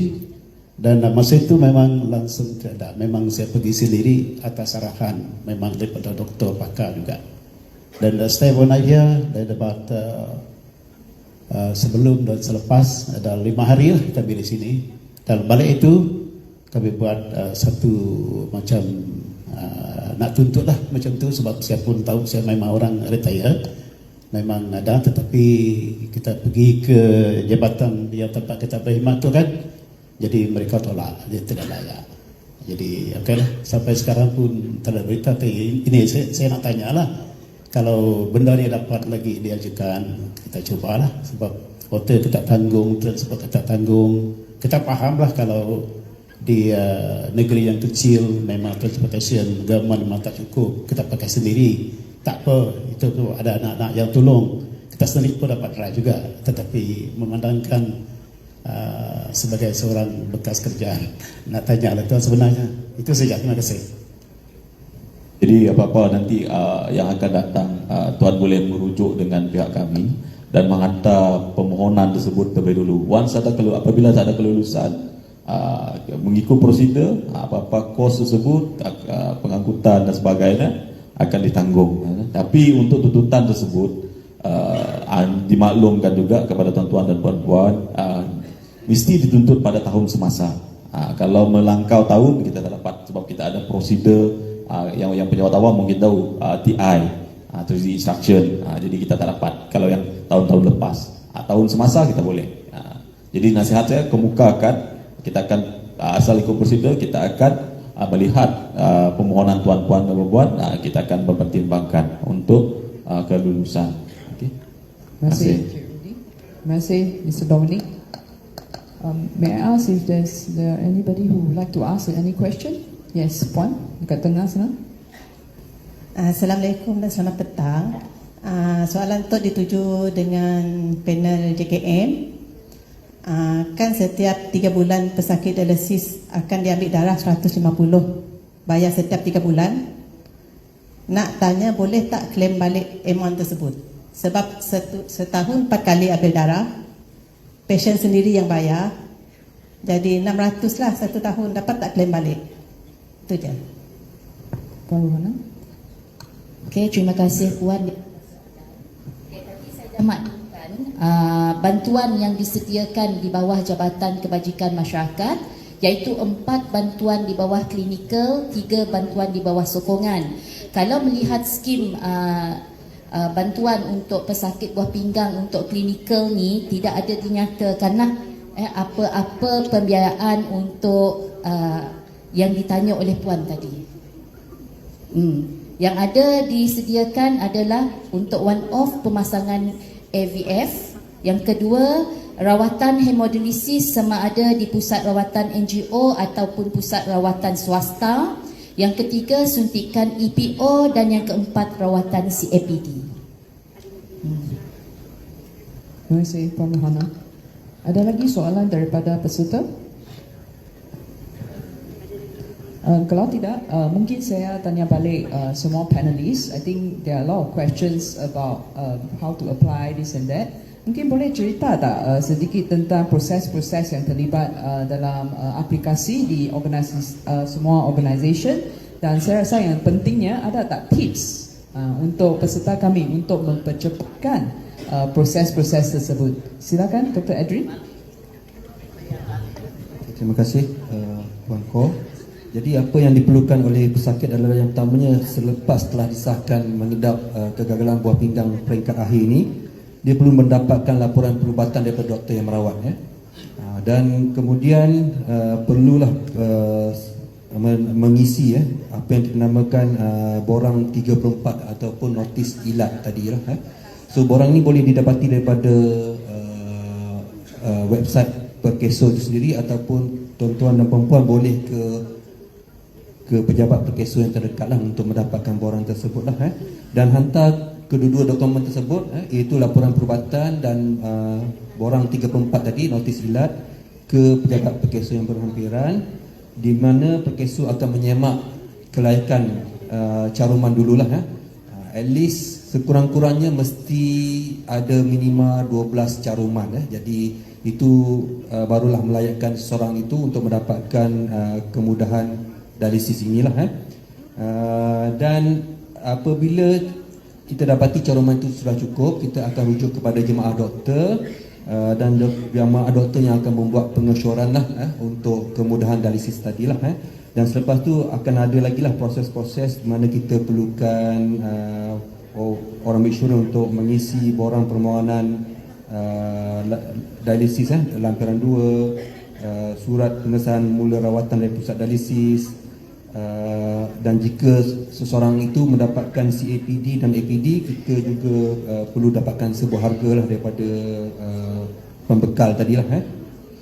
Dan masa itu memang langsung tidak, memang saya pergi sendiri atas arahan memang daripada doktor pakar juga. dan stay overnight here. Dan about sebelum dan selepas ada 5 hari lah kita di sini. Dan balik itu kami buat satu macam nak tuntut lah macam tu, sebab saya pun tahu saya memang orang retire, memang ada, tetapi kita pergi ke jabatan yang tempat kita berkhidmat tu kan, jadi mereka tolak, dia tidak layak. Jadi okeylah, sampai sekarang pun tak ada berita. Ini saya nak tanya lah, kalau benda ni dapat lagi diajukan, kita cubalah, sebab hotel kita tanggung, transport kita tanggung. Kita faham lah kalau di negeri yang kecil memang transportation government memang tak cukup, kita pakai sendiri, tak apa, itu tu ada anak-anak yang tolong, kita sendiri pun dapat ride juga. Tetapi memandangkan sebagai seorang bekas kerjaan, nak tanya lah tuan sebenarnya itu saja. Terima kasih. Jadi apa-apa nanti yang akan datang, tuan boleh merujuk dengan pihak kami dan menghantar permohonan tersebut terlebih dulu. Apabila tak ada kelulusan, mengikut prosedur, apa-apa kos tersebut, pengangkutan dan sebagainya akan ditanggung. Tapi untuk tuntutan tersebut, dimaklumkan juga kepada tuan-tuan dan puan-puan, mesti dituntut pada tahun semasa. Kalau melangkau tahun kita tak dapat, sebab kita ada prosedur yang pejabat awam mungkin tahu, TI, Treasury Instruction, jadi kita tak dapat. Kalau yang tahun-tahun lepas, tahun semasa kita boleh. Jadi nasihat saya, kemukakan, kita akan asal ikut prosedur, kita akan melihat permohonan tuan-puan dan puan-puan, kita akan mempertimbangkan untuk kelulusan. Okay. Terima kasih, Encik Rudy. Terima kasih, Mr. Dominic. May I ask if there anybody who would like to ask any question? Yes, Puan, dekat tengah sana. Assalamualaikum dan selamat petang. Soalan tu dituju dengan panel JKM. Kan setiap 3 bulan pesakit dialisis akan diambil darah 150, bayar setiap 3 bulan. Nak tanya, boleh tak claim balik amount tersebut? Sebab setahun 4 kali ambil darah, patient sendiri yang bayar, jadi 600 lah satu tahun, dapat tak claim balik? Itu je. Puan Ruhana. Okey, terima kasih Puan. Tadi saya dah maklumkan bantuan yang disediakan di bawah Jabatan Kebajikan Masyarakat, iaitu 4 bantuan di bawah klinikal, 3 bantuan di bawah sokongan. Kalau melihat skim bantuan untuk pesakit buah pinggang untuk klinikal ni, tidak ada dinyatakan apa-apa pembiayaan untuk yang ditanya oleh Puan tadi. Yang ada disediakan adalah untuk one off pemasangan AVF. Yang kedua, rawatan hemodialisis sama ada di pusat rawatan NGO ataupun pusat rawatan swasta. Yang ketiga, suntikan EPO, dan yang keempat, rawatan CAPD. Terima kasih, Puan Ruhana. Ada lagi soalan daripada peserta? Kalau tidak, mungkin saya tanya balik semua panelis. I think there are a lot of questions about how to apply this and that. Mungkin boleh cerita tak sedikit tentang proses-proses yang terlibat dalam aplikasi di semua organisation, dan saya rasa yang pentingnya ada tak tips untuk peserta kami untuk mempercepatkan proses-proses tersebut. Silakan Dr. Adrin. Terima kasih Puan Ko. Jadi apa yang diperlukan oleh pesakit adalah yang pertamanya, selepas telah disahkan mengidap kegagalan buah pinggang peringkat akhir ini, dia perlu mendapatkan laporan perubatan daripada doktor yang merawat, dan kemudian perlulah mengisi apa yang kita namakan borang 34 ataupun notis ilat tadi lah. So borang ini boleh didapati daripada website Perkeso itu sendiri, ataupun tuan-tuan dan puan-puan boleh ke pejabat Perkeso yang terdekat lah untuk mendapatkan borang tersebut lah, dan hantar kedua-dua dokumen tersebut, iaitu laporan perubatan dan borang 34 tadi, notis ilat, ke pejabat Perkeso yang berhampiran, di mana Perkeso akan menyemak kelayakan caruman dululah. At least sekurang-kurangnya mesti ada minima 12 caruman. Jadi itu barulah melayakkan seseorang itu untuk mendapatkan kemudahan dialisis inilah. Dan apabila kita dapati caruman itu sudah cukup, kita akan rujuk kepada jemaah doktor dan jemaah doktor yang akan membuat pengesyoran lah untuk kemudahan dialisis tadi lah. Dan selepas tu akan ada lagi lah proses-proses di mana kita perlukan orang insurans untuk mengisi borang permohonan dialisis, lampiran 2, surat pengesahan mula rawatan dari pusat dialisis, dan jika seseorang itu mendapatkan CAPD dan APD, kita juga perlu dapatkan sebuah harga lah daripada pembekal tadilah.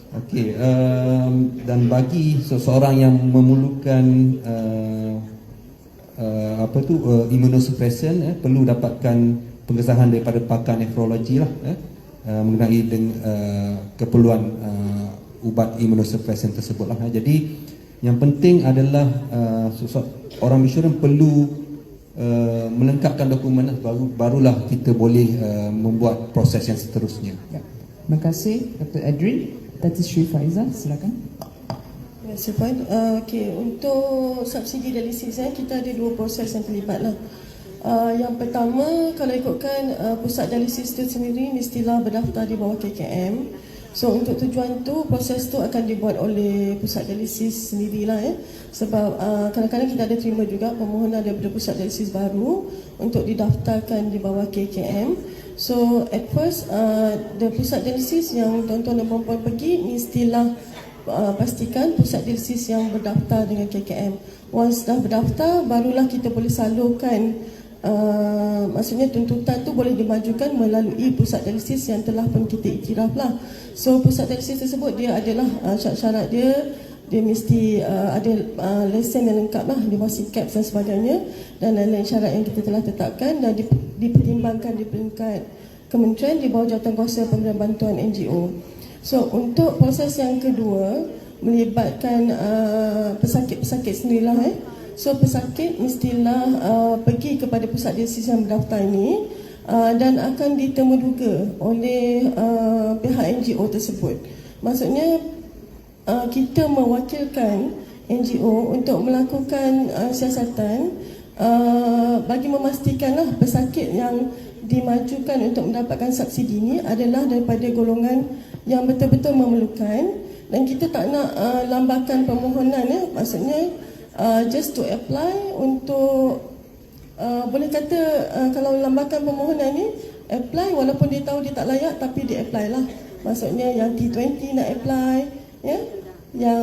Okey, dan bagi seseorang yang memerlukan immunosuppression, perlu dapatkan pengesahan daripada pakar nefrologi lah mengenai keperluan ubat immunosuppression tersebut lah. Jadi yang penting adalah orang insurans perlu melengkapkan dokumen lah, barulah kita boleh membuat proses yang seterusnya. Ya. Terima kasih Dr. Adri. Datuk Sri Faiza, silakan. Terima kasih Puan. Okay, untuk subsidi dialisis kita ada 2 proses yang terlibat lah. Yang pertama, kalau ikutkan pusat dialisis itu sendiri mestilah berdaftar di bawah KKM. So untuk tujuan tu, proses tu akan dibuat oleh pusat dialisis sendirilah sebab kadang-kadang kita ada terima juga permohonan daripada pusat dialisis baru untuk didaftarkan di bawah KKM. So at first the pusat dialisis yang tuan-tuan dan puan-puan pergi mestilah pastikan pusat dialisis yang berdaftar dengan KKM. Once dah berdaftar, barulah kita boleh salurkan maksudnya tuntutan tu boleh dimajukan melalui pusat dialisis yang telah pun kita iktiraf lah. So pusat dialisis tersebut dia adalah syarat-syarat dia mesti ada lesen yang lengkap lah, dia masih CAPS dan sebagainya, dan lain-lain syarat yang kita telah tetapkan dan dipertimbangkan di peringkat kementerian di bawah jawatankuasa pemberian bantuan NGO. So untuk proses yang kedua melibatkan pesakit-pesakit sendirilah. So pesakit mestilah pergi kepada pusat dialisis yang berdaftar ini dan akan ditemuduga oleh pihak NGO tersebut. Maksudnya kita mewakilkan NGO untuk melakukan siasatan bagi memastikanlah pesakit yang dimajukan untuk mendapatkan subsidi ini adalah daripada golongan yang betul-betul memerlukan, dan kita tak nak lambakan permohonan maksudnya just to apply untuk boleh kata kalau lambakan permohonan ni apply walaupun dia tahu dia tak layak tapi dia apply lah. Maksudnya yang T20 nak apply, yang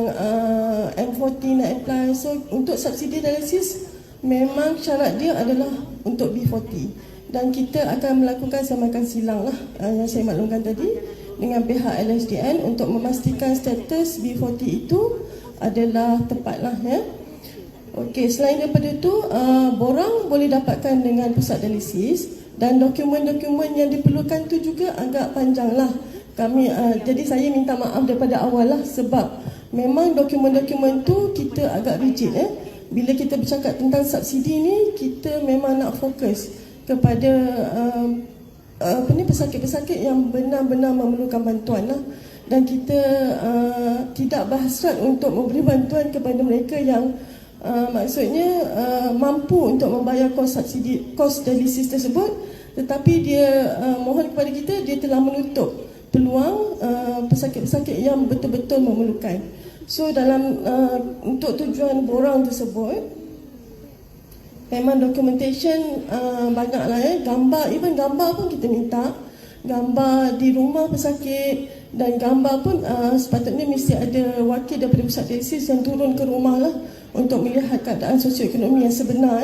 M40 nak apply. So untuk subsidi dialisis memang syarat dia adalah untuk B40, dan kita akan melakukan samakan silang lah yang saya maklumkan tadi dengan pihak LSDN untuk memastikan status B40 itu adalah tepat lah. Okey, selain daripada itu, borang boleh dapatkan dengan pusat dialisis, dan dokumen-dokumen yang diperlukan tu juga agak panjang lah. Jadi saya minta maaf daripada awal lah, sebab memang dokumen-dokumen tu kita agak rigid. Bila kita bercakap tentang subsidi ni, kita memang nak fokus kepada pesakit-pesakit yang benar-benar memerlukan bantuan lah. Dan kita tidak berhasrat untuk memberi bantuan kepada mereka yang maksudnya mampu untuk membayar kos dialisis tersebut, tetapi dia mohon kepada kita, dia telah menutup peluang pesakit-pesakit yang betul-betul memerlukan. So dalam untuk tujuan borang tersebut, memang documentation banyaklah gambar, even gambar pun kita minta, gambar di rumah pesakit, dan gambar pun sepatutnya mesti ada wakil daripada pusat dialisis yang turun ke rumah lah untuk melihat keadaan sosioekonomi yang sebenar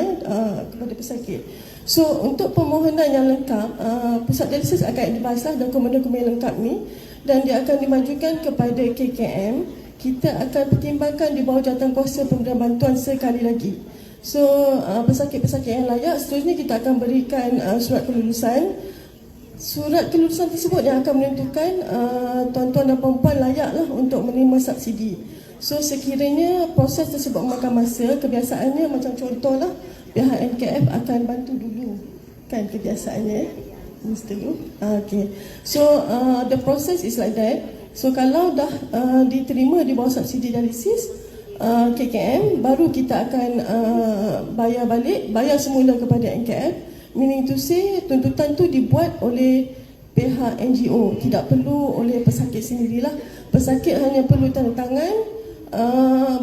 kepada pesakit. So untuk permohonan yang lengkap, pusat dialisis akan adviselah dokumen-dokumen lengkap ni, dan dia akan dimajukan kepada KKM. Kita akan pertimbangkan di bawah jawatankuasa pemberian bantuan sekali lagi. So pesakit-pesakit yang layak, seterusnya kita akan berikan surat kelulusan. Surat kelulusan tersebut yang akan menentukan tuan-tuan dan perempuan layaklah untuk menerima subsidi. So sekiranya proses tersebut memakan masa, kebiasaannya macam contohlah pihak NKF akan bantu dulu, kan kebiasaannya mesti dulu. Okay. So the process is like that. So kalau dah diterima di bawah subsidi dialisis KKM, baru kita akan bayar semula kepada NKF, Meaning to say, tuntutan tu dibuat oleh pihak NGO, tidak perlu oleh pesakit sendirilah. Pesakit hanya perlu tanda tangan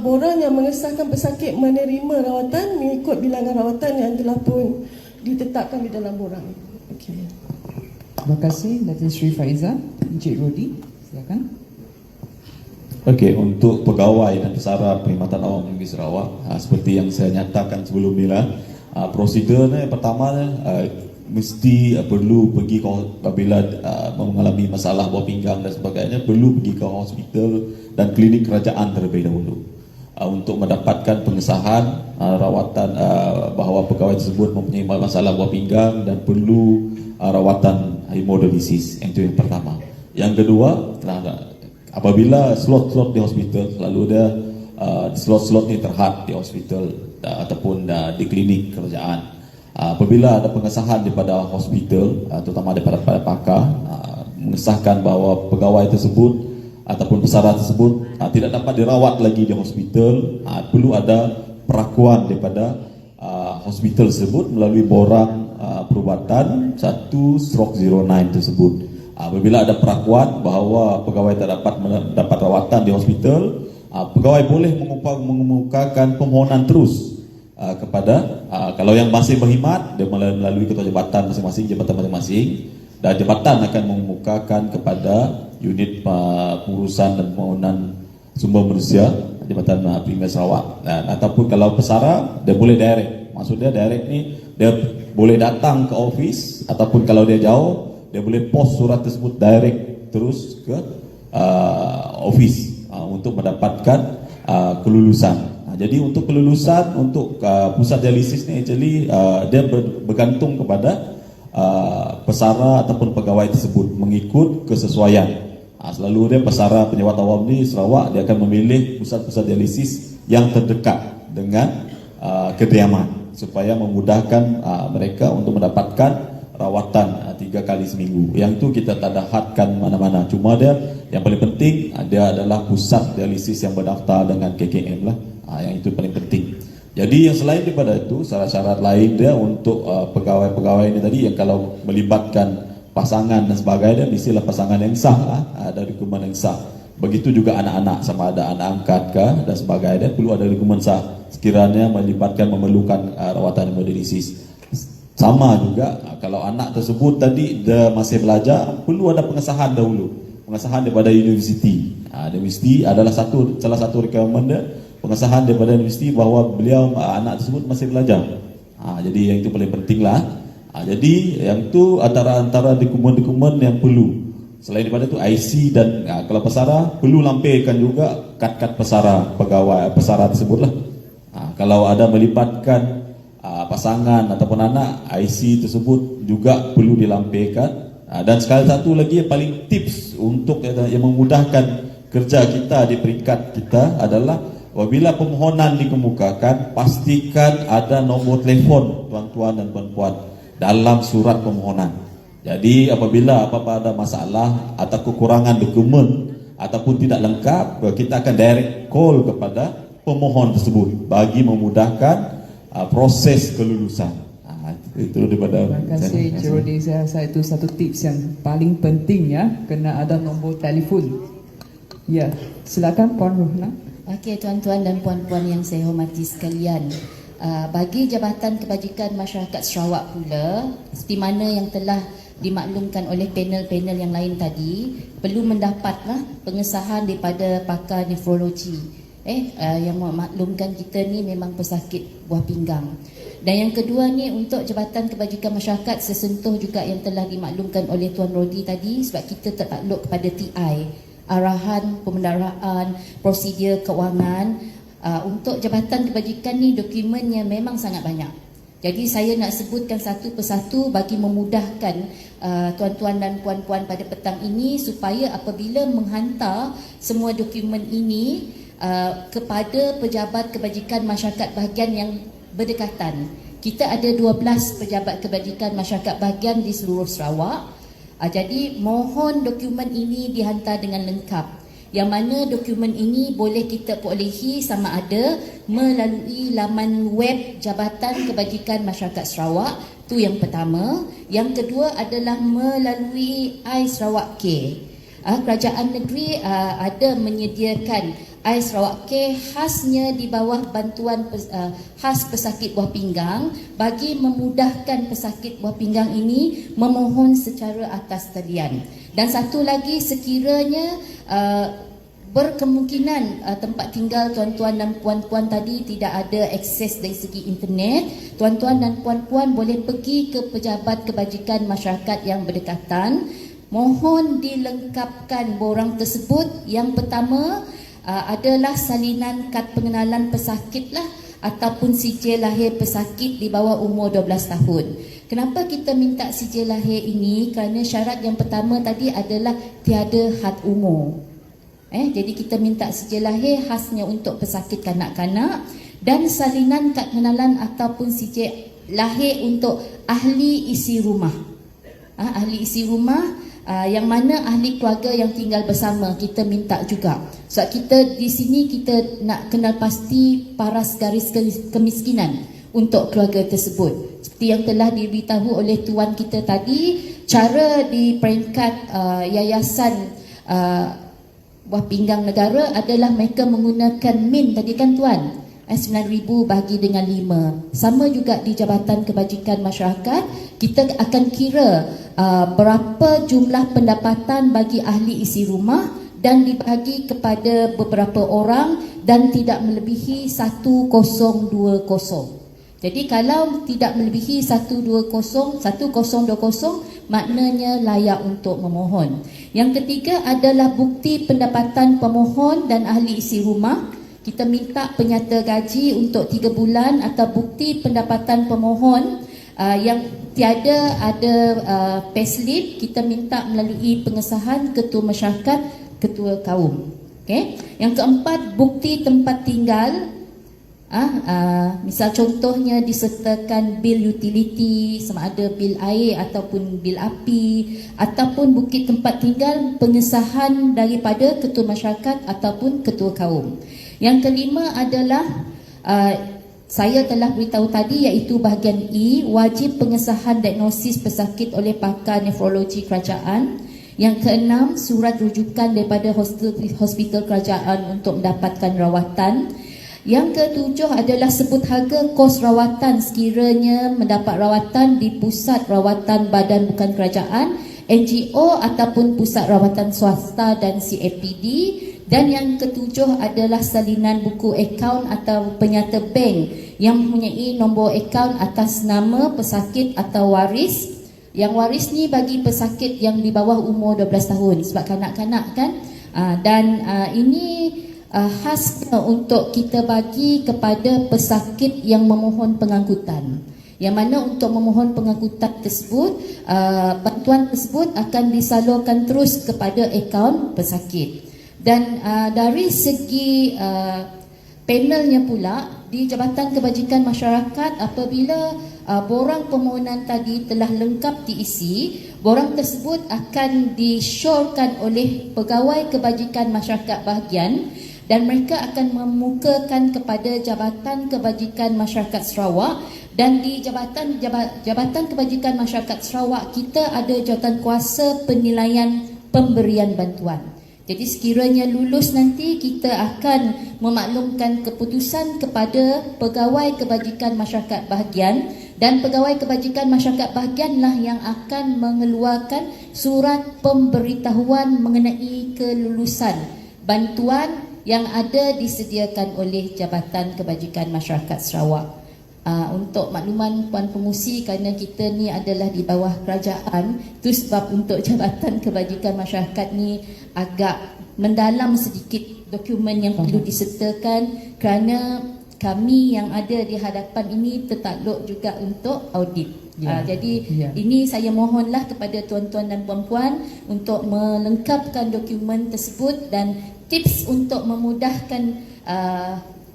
borang yang mengesahkan pesakit menerima rawatan mengikut bilangan rawatan yang telah pun ditetapkan di dalam borang. Okay. Terima kasih Datin Sri Faiza. Encik Rodi, silakan. Okey, untuk pegawai dan pesara Perkhidmatan Awam Negeri Sarawak, seperti yang saya nyatakan sebelum ni lah, prosedurnya pertama mesti perlu pergi apabila mengalami masalah buah pinggang dan sebagainya, perlu pergi ke hospital dan klinik kerajaan terlebih dahulu untuk mendapatkan pengesahan rawatan bahawa pegawai tersebut mempunyai masalah buah pinggang dan perlu rawatan hemodialisis. Itu yang pertama. Yang kedua, apabila slot-slot di hospital, selalu ada slot-slot ni terhad di hospital ataupun di klinik kerajaan. Apabila ada pengesahan daripada hospital, terutama daripada pakar, mengesahkan bahawa pegawai tersebut ataupun pesara tersebut tidak dapat dirawat lagi di hospital, perlu ada perakuan daripada hospital tersebut melalui borang perubatan 1/09 tersebut. Apabila ada perakuan bahawa pegawai tak dapat mendapat rawatan di hospital, pegawai boleh mengemukakan permohonan terus kepada kalau yang masih berkhidmat, dia melalui ketua jabatan masing-masing, dan jabatan akan mengemukakan kepada unit pengurusan dan pembangunan sumber manusia Jabatan Premier Sarawak. Ataupun kalau pesara, dia boleh direct. Maksudnya direct ni dia boleh datang ke office, ataupun kalau dia jauh, dia boleh post surat tersebut direct terus ke office untuk mendapatkan kelulusan. Jadi untuk kelulusan untuk pusat dialisis ni actually dia bergantung kepada pesara ataupun pegawai tersebut mengikut kesesuaian. Selalu dia pesara pejabat awam ni Sarawak, dia akan memilih pusat-pusat dialisis yang terdekat dengan kediaman supaya memudahkan mereka untuk mendapatkan rawatan 3 kali seminggu. Yang tu kita tak ada hadkan mana-mana. Cuma dia yang paling penting dia adalah pusat dialisis yang berdaftar dengan KKM lah. Yang itu paling penting. Jadi yang selain daripada itu, syarat-syarat lain dia untuk pegawai-pegawai ini tadi yang kalau melibatkan pasangan dan sebagainya, mestilah pasangan yang sah lah, ada dokumen yang sah. Begitu juga anak-anak, sama ada anak angkat kah dan sebagainya, perlu ada dokumen sah sekiranya melibatkan memerlukan rawatan hemodialisis. Sama juga kalau anak tersebut tadi dia masih belajar, perlu ada pengesahan dahulu, pengesahan daripada universiti. Universiti adalah salah satu requirement dia, pengesahan daripada universiti bahawa beliau anak tersebut masih belajar. Jadi yang itu paling penting lah. Jadi yang itu antara dokumen-dokumen yang perlu. Selain daripada itu IC dan kalau pesara perlu lampirkan juga kad-kad pesara pegawai pesara tersebut lah. Kalau ada melibatkan pasangan ataupun anak, IC tersebut juga perlu dilampirkan. Dan sekali satu lagi yang paling tips untuk yang memudahkan kerja kita di peringkat kita adalah apabila permohonan dikemukakan, pastikan ada nombor telefon tuan-tuan dan puan-puan dalam surat permohonan. Jadi apabila apa-apa ada masalah atau kekurangan dokumen ataupun tidak lengkap, kita akan direct call kepada pemohon tersebut bagi memudahkan proses kelulusan. Itu daripada. Terima kasih Encik Rodi. Saya rasa itu satu tips yang paling penting ya, kena ada nombor telefon. Ya, silakan Puan Ruhna. Okey, tuan-tuan dan puan-puan yang saya hormati sekalian, bagi Jabatan Kebajikan Masyarakat Sarawak pula, seperti mana yang telah dimaklumkan oleh panel-panel yang lain tadi, perlu mendapatlah pengesahan daripada pakar nefrologi yang memaklumkan kita ni memang pesakit buah pinggang. Dan yang kedua ni untuk Jabatan Kebajikan Masyarakat, sesentuh juga yang telah dimaklumkan oleh Tuan Rodi tadi, sebab kita tertakluk kepada TI, arahan pembendaraan prosedur kewangan. Untuk Jabatan Kebajikan ni dokumennya memang sangat banyak. Jadi saya nak sebutkan satu persatu bagi memudahkan tuan-tuan dan puan-puan pada petang ini, supaya apabila menghantar semua dokumen ini kepada pejabat kebajikan masyarakat bahagian yang berdekatan. Kita ada 12 pejabat kebajikan masyarakat bahagian di seluruh Sarawak. Jadi mohon dokumen ini dihantar dengan lengkap. Yang mana dokumen ini boleh kita perolehi sama ada melalui laman web Jabatan Kebajikan Masyarakat Sarawak, Itu yang pertama. Yang kedua adalah melalui Ais Sarawak Care. Kerajaan negeri ada menyediakan Ais Sarawak Care khasnya di bawah bantuan khas pesakit buah pinggang bagi memudahkan pesakit buah pinggang ini memohon secara atas talian. Dan satu lagi, sekiranya berkemungkinan tempat tinggal tuan-tuan dan puan-puan tadi tidak ada akses dari segi internet, tuan-tuan dan puan-puan boleh pergi ke pejabat kebajikan masyarakat yang berdekatan. Mohon dilengkapkan borang tersebut. Yang pertama adalah salinan kad pengenalan pesakit lah, ataupun sijil lahir pesakit di bawah umur 12 tahun. Kenapa kita minta sijil lahir ini? Kerana syarat yang pertama tadi adalah tiada had umur. Jadi kita minta sijil lahir khasnya untuk pesakit kanak-kanak, dan salinan kad pengenalan ataupun sijil lahir untuk ahli isi rumah. Ahli isi rumah yang mana ahli keluarga yang tinggal bersama kita minta juga. Sebab kita di sini kita nak kenal pasti paras garis kemiskinan untuk keluarga tersebut. Seperti yang telah diberitahu oleh tuan kita tadi, cara di peringkat yayasan buah pinggang negara adalah mereka menggunakan min tadi kan tuan, 9,000 bagi dengan 5. Sama juga di Jabatan Kebajikan Masyarakat, kita akan kira berapa jumlah pendapatan bagi ahli isi rumah dan dibagi kepada beberapa orang dan tidak melebihi 1020. Jadi kalau tidak melebihi 1020, maknanya layak untuk memohon. Yang ketiga adalah bukti pendapatan pemohon dan ahli isi rumah. Kita minta penyata gaji untuk 3 bulan atau bukti pendapatan pemohon yang tiada ada payslip, kita minta melalui pengesahan ketua masyarakat, ketua kaum. Okay? Yang keempat, bukti tempat tinggal. Misal contohnya disertakan bil utility, sama ada bil air ataupun bil api, ataupun bukti tempat tinggal pengesahan daripada ketua masyarakat ataupun ketua kaum. Yang kelima adalah saya telah beritahu tadi, iaitu bahagian E, wajib pengesahan diagnosis pesakit oleh pakar nefrologi kerajaan. Yang keenam, surat rujukan daripada hospital kerajaan untuk mendapatkan rawatan. Yang ketujuh adalah sebut harga kos rawatan sekiranya mendapat rawatan di pusat rawatan badan bukan kerajaan, NGO ataupun pusat rawatan swasta dan CAPD. Dan yang ketujuh adalah salinan buku akaun atau penyata bank yang mempunyai nombor akaun atas nama pesakit atau waris. Yang waris ni bagi pesakit yang di bawah umur 12 tahun sebab kanak-kanak kan. Ini khas untuk kita bagi kepada pesakit yang memohon pengangkutan. Yang mana untuk memohon pengangkutan tersebut, bantuan tersebut akan disalurkan terus kepada akaun pesakit. Dan dari segi panelnya pula, di Jabatan Kebajikan Masyarakat, apabila borang permohonan tadi telah lengkap diisi, borang tersebut akan disyorkan oleh Pegawai Kebajikan Masyarakat bahagian dan mereka akan memukakan kepada Jabatan Kebajikan Masyarakat Sarawak. Dan di Jabatan Kebajikan Masyarakat Sarawak, kita ada jawatan kuasa penilaian pemberian bantuan. Jadi sekiranya lulus nanti, kita akan memaklumkan keputusan kepada Pegawai Kebajikan Masyarakat bahagian, dan Pegawai Kebajikan Masyarakat bahagianlah yang akan mengeluarkan surat pemberitahuan mengenai kelulusan bantuan yang ada disediakan oleh Jabatan Kebajikan Masyarakat Sarawak. Untuk makluman Puan Pengusi, kerana kita ni adalah di bawah kerajaan, itu sebab untuk Jabatan Kebajikan Masyarakat ni agak mendalam sedikit dokumen yang perlu disertakan, kerana kami yang ada di hadapan ini tertakluk juga untuk audit. Ini saya mohonlah kepada tuan-tuan dan puan-puan untuk melengkapkan dokumen tersebut dan tips untuk memudahkan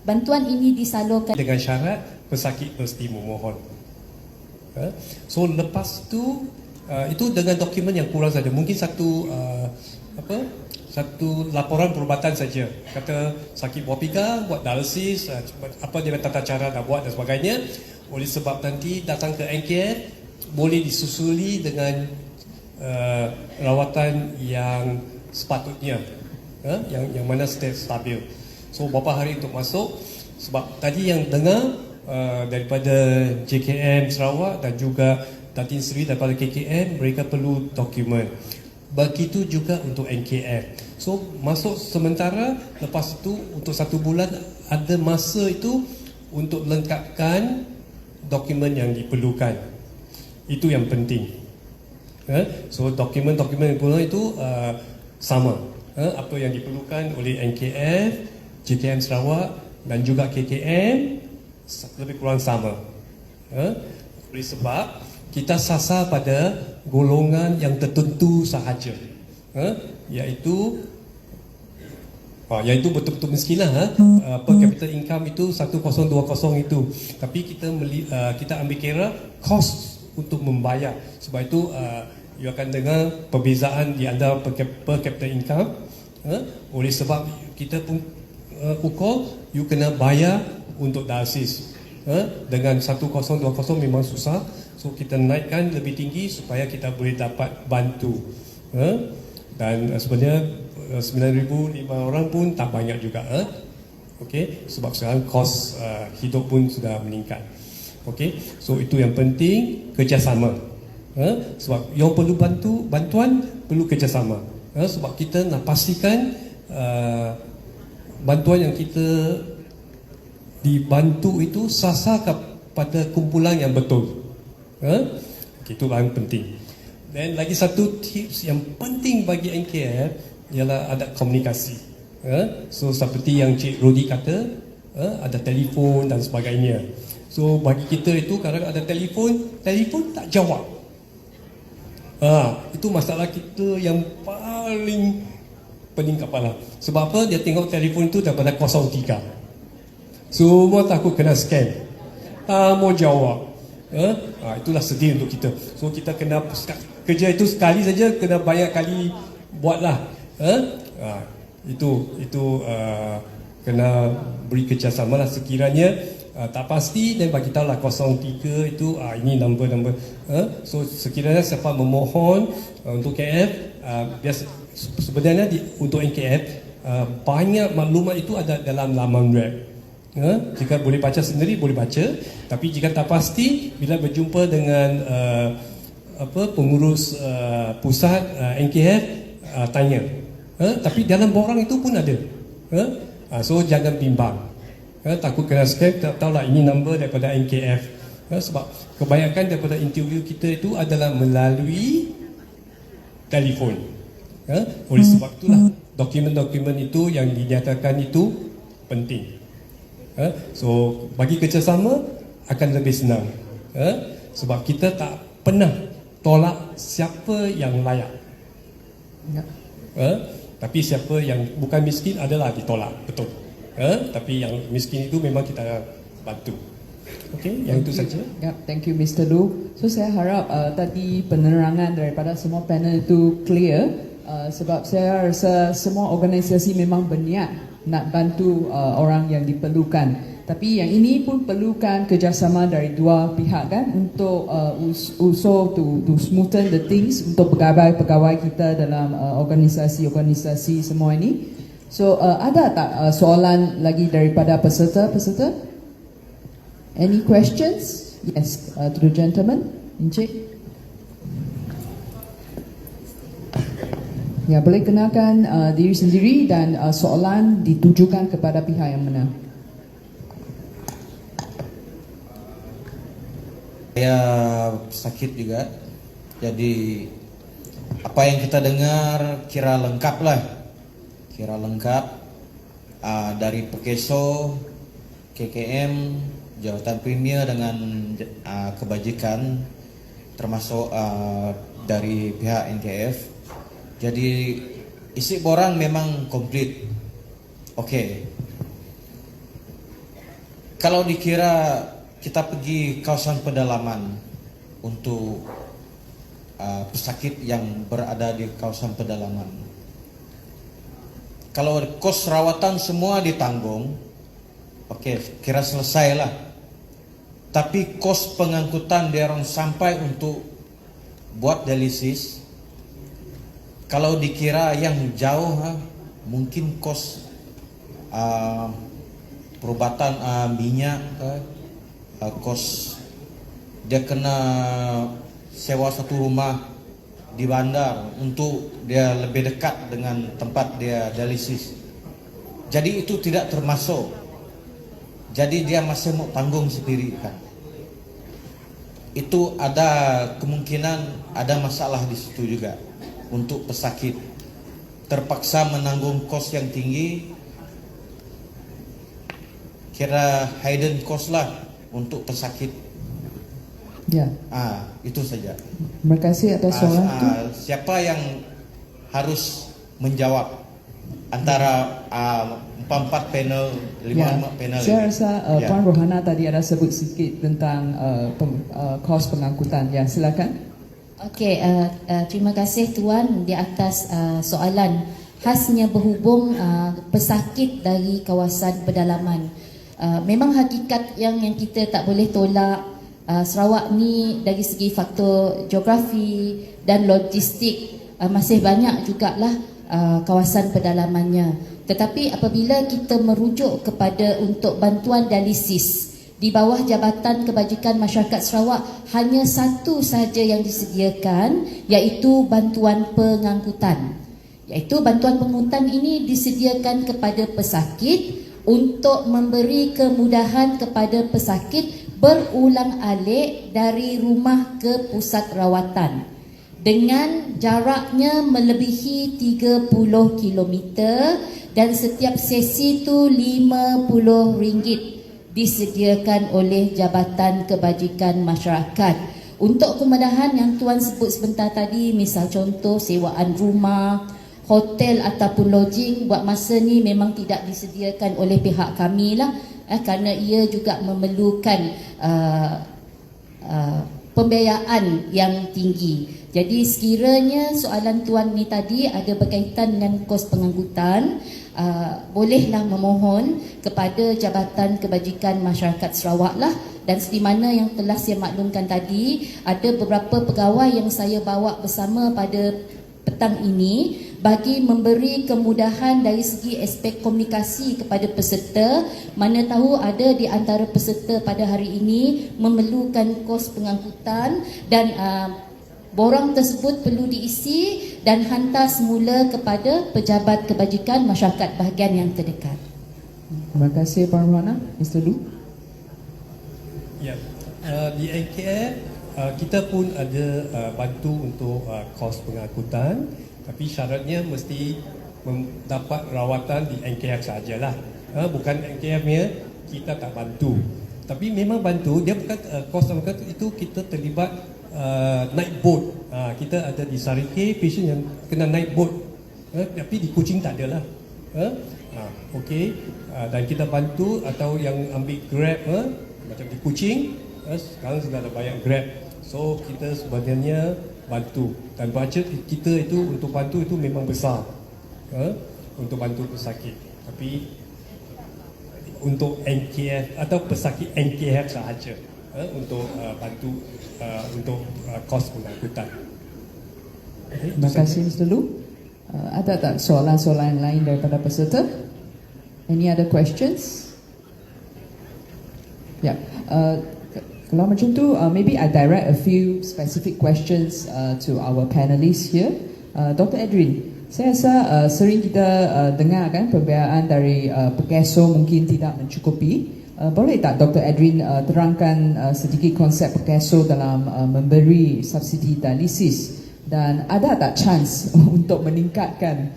bantuan ini disalurkan dengan syarat pesakit mesti memohon. So lepas tu itu dengan dokumen yang kurang saja. Mungkin satu laporan perubatan saja. Kata sakit buah pinggang, buat dialisis, apa dia tata cara nak buat dan sebagainya. Oleh sebab nanti datang ke NKF, boleh disusuli dengan rawatan yang sepatutnya, yang mana stabil. So berapa hari untuk masuk, sebab tadi yang dengar daripada JKM Sarawak dan juga Datin Seri daripada KKM, mereka perlu dokumen. Begitu juga untuk NKF. So masuk sementara, lepas itu untuk 1 bulan ada masa itu untuk lengkapkan dokumen yang diperlukan. Itu yang penting. So dokumen-dokumen yang perlu itu sama. Apa yang diperlukan oleh NKF, JKM Sarawak dan juga KKM lebih kurang sama. Oleh sebab kita sasar pada golongan yang tertentu sahaja, iaitu betul-betul miskin lah. Per capita income itu 1020 itu, tapi kita ambil kira kos untuk membayar. Sebab itu you akan dengar perbezaan di antara per capita income. Oleh sebab kita pun ukur you kena bayar untuk dialisis. Dengan 1020 memang susah. So kita naikkan lebih tinggi supaya kita boleh dapat bantu. Dan sebenarnya 9,005 orang pun tak banyak juga. Okey, sebab sekarang kos hidup pun sudah meningkat. Okey, so itu yang penting, kerjasama. Sebab yang perlu bantuan perlu kerjasama. Sebab kita nak pastikan bantuan yang kita dibantu itu sasar pada kumpulan yang betul. Itu paling penting. Dan lagi satu tips yang penting bagi NKF ialah ada komunikasi. So seperti yang Cik Rodi kata, ada telefon dan sebagainya. So bagi kita itu kadang ada telefon tak jawab. Itu masalah kita yang paling pening kepala. Sebab apa? Dia tengok telefon itu daripada 03. Semua takut kena scam. Tak mau jawab. Itulah sedih untuk kita. So kita kena kerja itu sekali saja, kena banyak kali buatlah. Itu kena beri kerjasama lah. Sekiranya tak pasti, dan bagi tahu lah 03 itu ini number. So sekiranya siapa memohon untuk KF, sebenarnya untuk NKF banyak maklumat itu ada dalam laman web. Jika boleh baca sendiri boleh baca, tapi jika tak pasti bila berjumpa dengan pengurus pusat NKF, tanya. Tapi dalam borang itu pun ada. So jangan bimbang. Takut kena scam, tak tahulah ini number daripada NKF. Sebab kebanyakan daripada interview kita itu adalah melalui telefon. Oleh sebab itulah dokumen-dokumen itu yang dinyatakan itu penting. So bagi kerjasama akan lebih senang. Sebab kita tak pernah tolak siapa yang layak. Tapi siapa yang bukan miskin adalah ditolak, betul. Tapi yang miskin itu memang kita bantu. Okey, yang itu saja. Thank you Mr. Lu. So saya harap tadi penerangan daripada semua panel itu clear. Sebab saya rasa semua organisasi memang berniat nak bantu orang yang diperlukan. Tapi yang ini pun perlukan kerjasama dari dua pihak kan, untuk usul to smoothen the things untuk pegawai-pegawai kita dalam organisasi-organisasi semua ini. So ada tak soalan lagi daripada peserta? Any questions? Yes, to the gentleman, Encik. Ya, boleh kenalkan diri sendiri dan soalan ditujukan kepada pihak yang mana. Saya sakit juga, jadi apa yang kita dengar kira lengkap lah, dari Perkeso, KKM, jawatan premier dengan kebajikan, termasuk dari pihak NKF. Jadi isi borang memang komplit. Okey. Kalau dikira kita pergi kawasan pedalaman untuk pesakit yang berada di kawasan pedalaman, kalau kos rawatan semua ditanggung, okey, kira selesai lah. tapi kos pengangkutan dia orang sampai untuk buat dialisis, kalau dikira yang jauh, mungkin kos perubatan minyak, kos dia kena sewa satu rumah di bandar untuk dia lebih dekat dengan tempat dia dialisis. Jadi itu tidak termasuk. Jadi dia masih mau tanggung sendiri kan. Itu ada kemungkinan ada masalah di situ juga untuk pesakit. Terpaksa menanggung kos yang tinggi, kira hidden cost lah untuk pesakit. Ya. Itu saja. Terima kasih atas soalan itu. Siapa yang harus menjawab antara 4 panel, 5 panel? Saya rasa Ya. Puan Rohana tadi ada sebut sedikit tentang kos pengangkutan. Ya, silakan. Okey, terima kasih Tuan di atas soalan khasnya berhubung pesakit dari kawasan pedalaman. Memang hakikat yang kita tak boleh tolak. Sarawak ni dari segi faktor geografi dan logistik masih banyak jugalah kawasan pedalamannya. Tetapi apabila kita merujuk kepada untuk bantuan dialisis di bawah Jabatan Kebajikan Masyarakat Sarawak, hanya satu sahaja yang disediakan, iaitu bantuan pengangkutan. Iaitu bantuan pengangkutan ini disediakan kepada pesakit untuk memberi kemudahan kepada pesakit berulang-alik dari rumah ke pusat rawatan dengan jaraknya melebihi 30 km dan setiap sesi itu RM50 disediakan oleh Jabatan Kebajikan Masyarakat. Untuk kemudahan yang Tuan sebut sebentar tadi, misal contoh sewaan rumah, hotel ataupun lodging, buat masa ni memang tidak disediakan oleh pihak kami lah, kerana ia juga memerlukan pembiayaan yang tinggi. Jadi sekiranya soalan Tuan ni tadi ada berkaitan dengan kos pengangkutan, bolehlah memohon kepada Jabatan Kebajikan Masyarakat Sarawak lah. Dan seperti mana yang telah saya maklumkan tadi, ada beberapa pegawai yang saya bawa bersama pada petang ini bagi memberi kemudahan dari segi aspek komunikasi kepada peserta, mana tahu ada di antara peserta pada hari ini memerlukan kos pengangkutan dan borang tersebut perlu diisi dan hantar semula kepada Pejabat Kebajikan Masyarakat bahagian yang terdekat. Terima kasih Puan Rohana. Mr. Lu. Ya, di NKF kita pun ada bantu untuk kos pengangkutan, tapi syaratnya mesti mendapat rawatan di NKF sajalah. Bukan NKF-nya kita tak bantu. Tapi memang bantu, dia bukan kos pengangkutan itu kita terlibat naik boat. Kita ada di Sarike patient yang kena naik boat. Tapi di Kuching tak adalah. Okey, dan kita bantu atau yang ambil Grab macam di Kuching, sekarang sudah ada banyak Grab. So kita sebenarnya bantu, dan bajet kita itu untuk bantu itu memang besar, untuk bantu pesakit. Tapi untuk NKF atau pesakit NKF sahaja, untuk bantu untuk kos pengangkutan. Okay, Terima kasih Mr. Lu. Ada tak soalan-soalan lain daripada peserta? Any other questions? Ya. Kalau macam tu, maybe I direct a few specific questions to our panelists here. Dr. Edwin, saya rasa sering kita dengar kan pembiayaan dari Perkeso mungkin tidak mencukupi. Boleh tak Dr. Edwin terangkan sedikit konsep Perkeso dalam memberi subsidi dialisis, dan ada tak chance untuk meningkatkan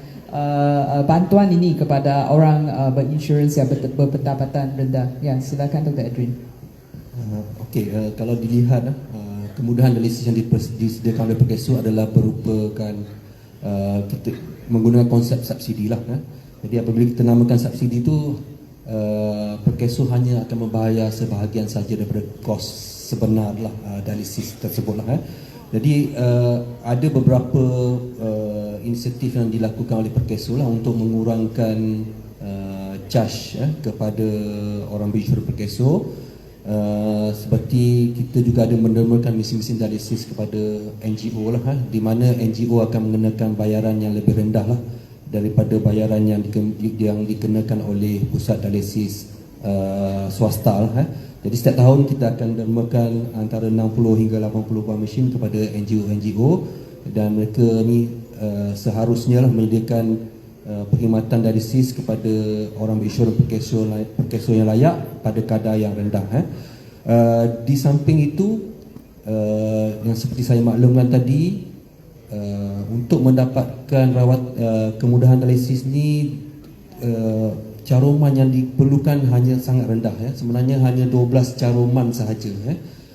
bantuan ini kepada orang berinsurans yang berpendapatan rendah? Ya, silakan Dr. Edwin. Okey, kalau dilihat kemudahan dialisis yang disediakan oleh Perkeso adalah merupakan kita menggunakan konsep subsidi lah. Jadi apabila kita namakan subsidi itu, Perkeso hanya akan membayar sebahagian saja daripada kos sebenar lah dialisis tersebut lah. Jadi ada beberapa inisiatif yang dilakukan oleh Perkeso lah untuk mengurangkan charge kepada orang berinsurans Perkeso. seperti kita juga ada mendermakan mesin-mesin dialisis kepada NGO lah, di mana NGO akan mengenakan bayaran yang lebih rendah lah daripada bayaran yang dikenakan oleh pusat dialisis swasta lah. Jadi setiap tahun kita akan dermakan antara 60 hingga 80 buah mesin kepada NGO dan mereka ni seharusnya lah menyediakan perkhidmatan dialisis kepada orang berinsurans perkeso yang layak pada kadar yang rendah. Di samping itu, yang seperti saya maklumkan tadi, untuk mendapatkan kemudahan dialisis ni, caruman yang diperlukan hanya sangat rendah. Sebenarnya hanya 12 caruman sahaja.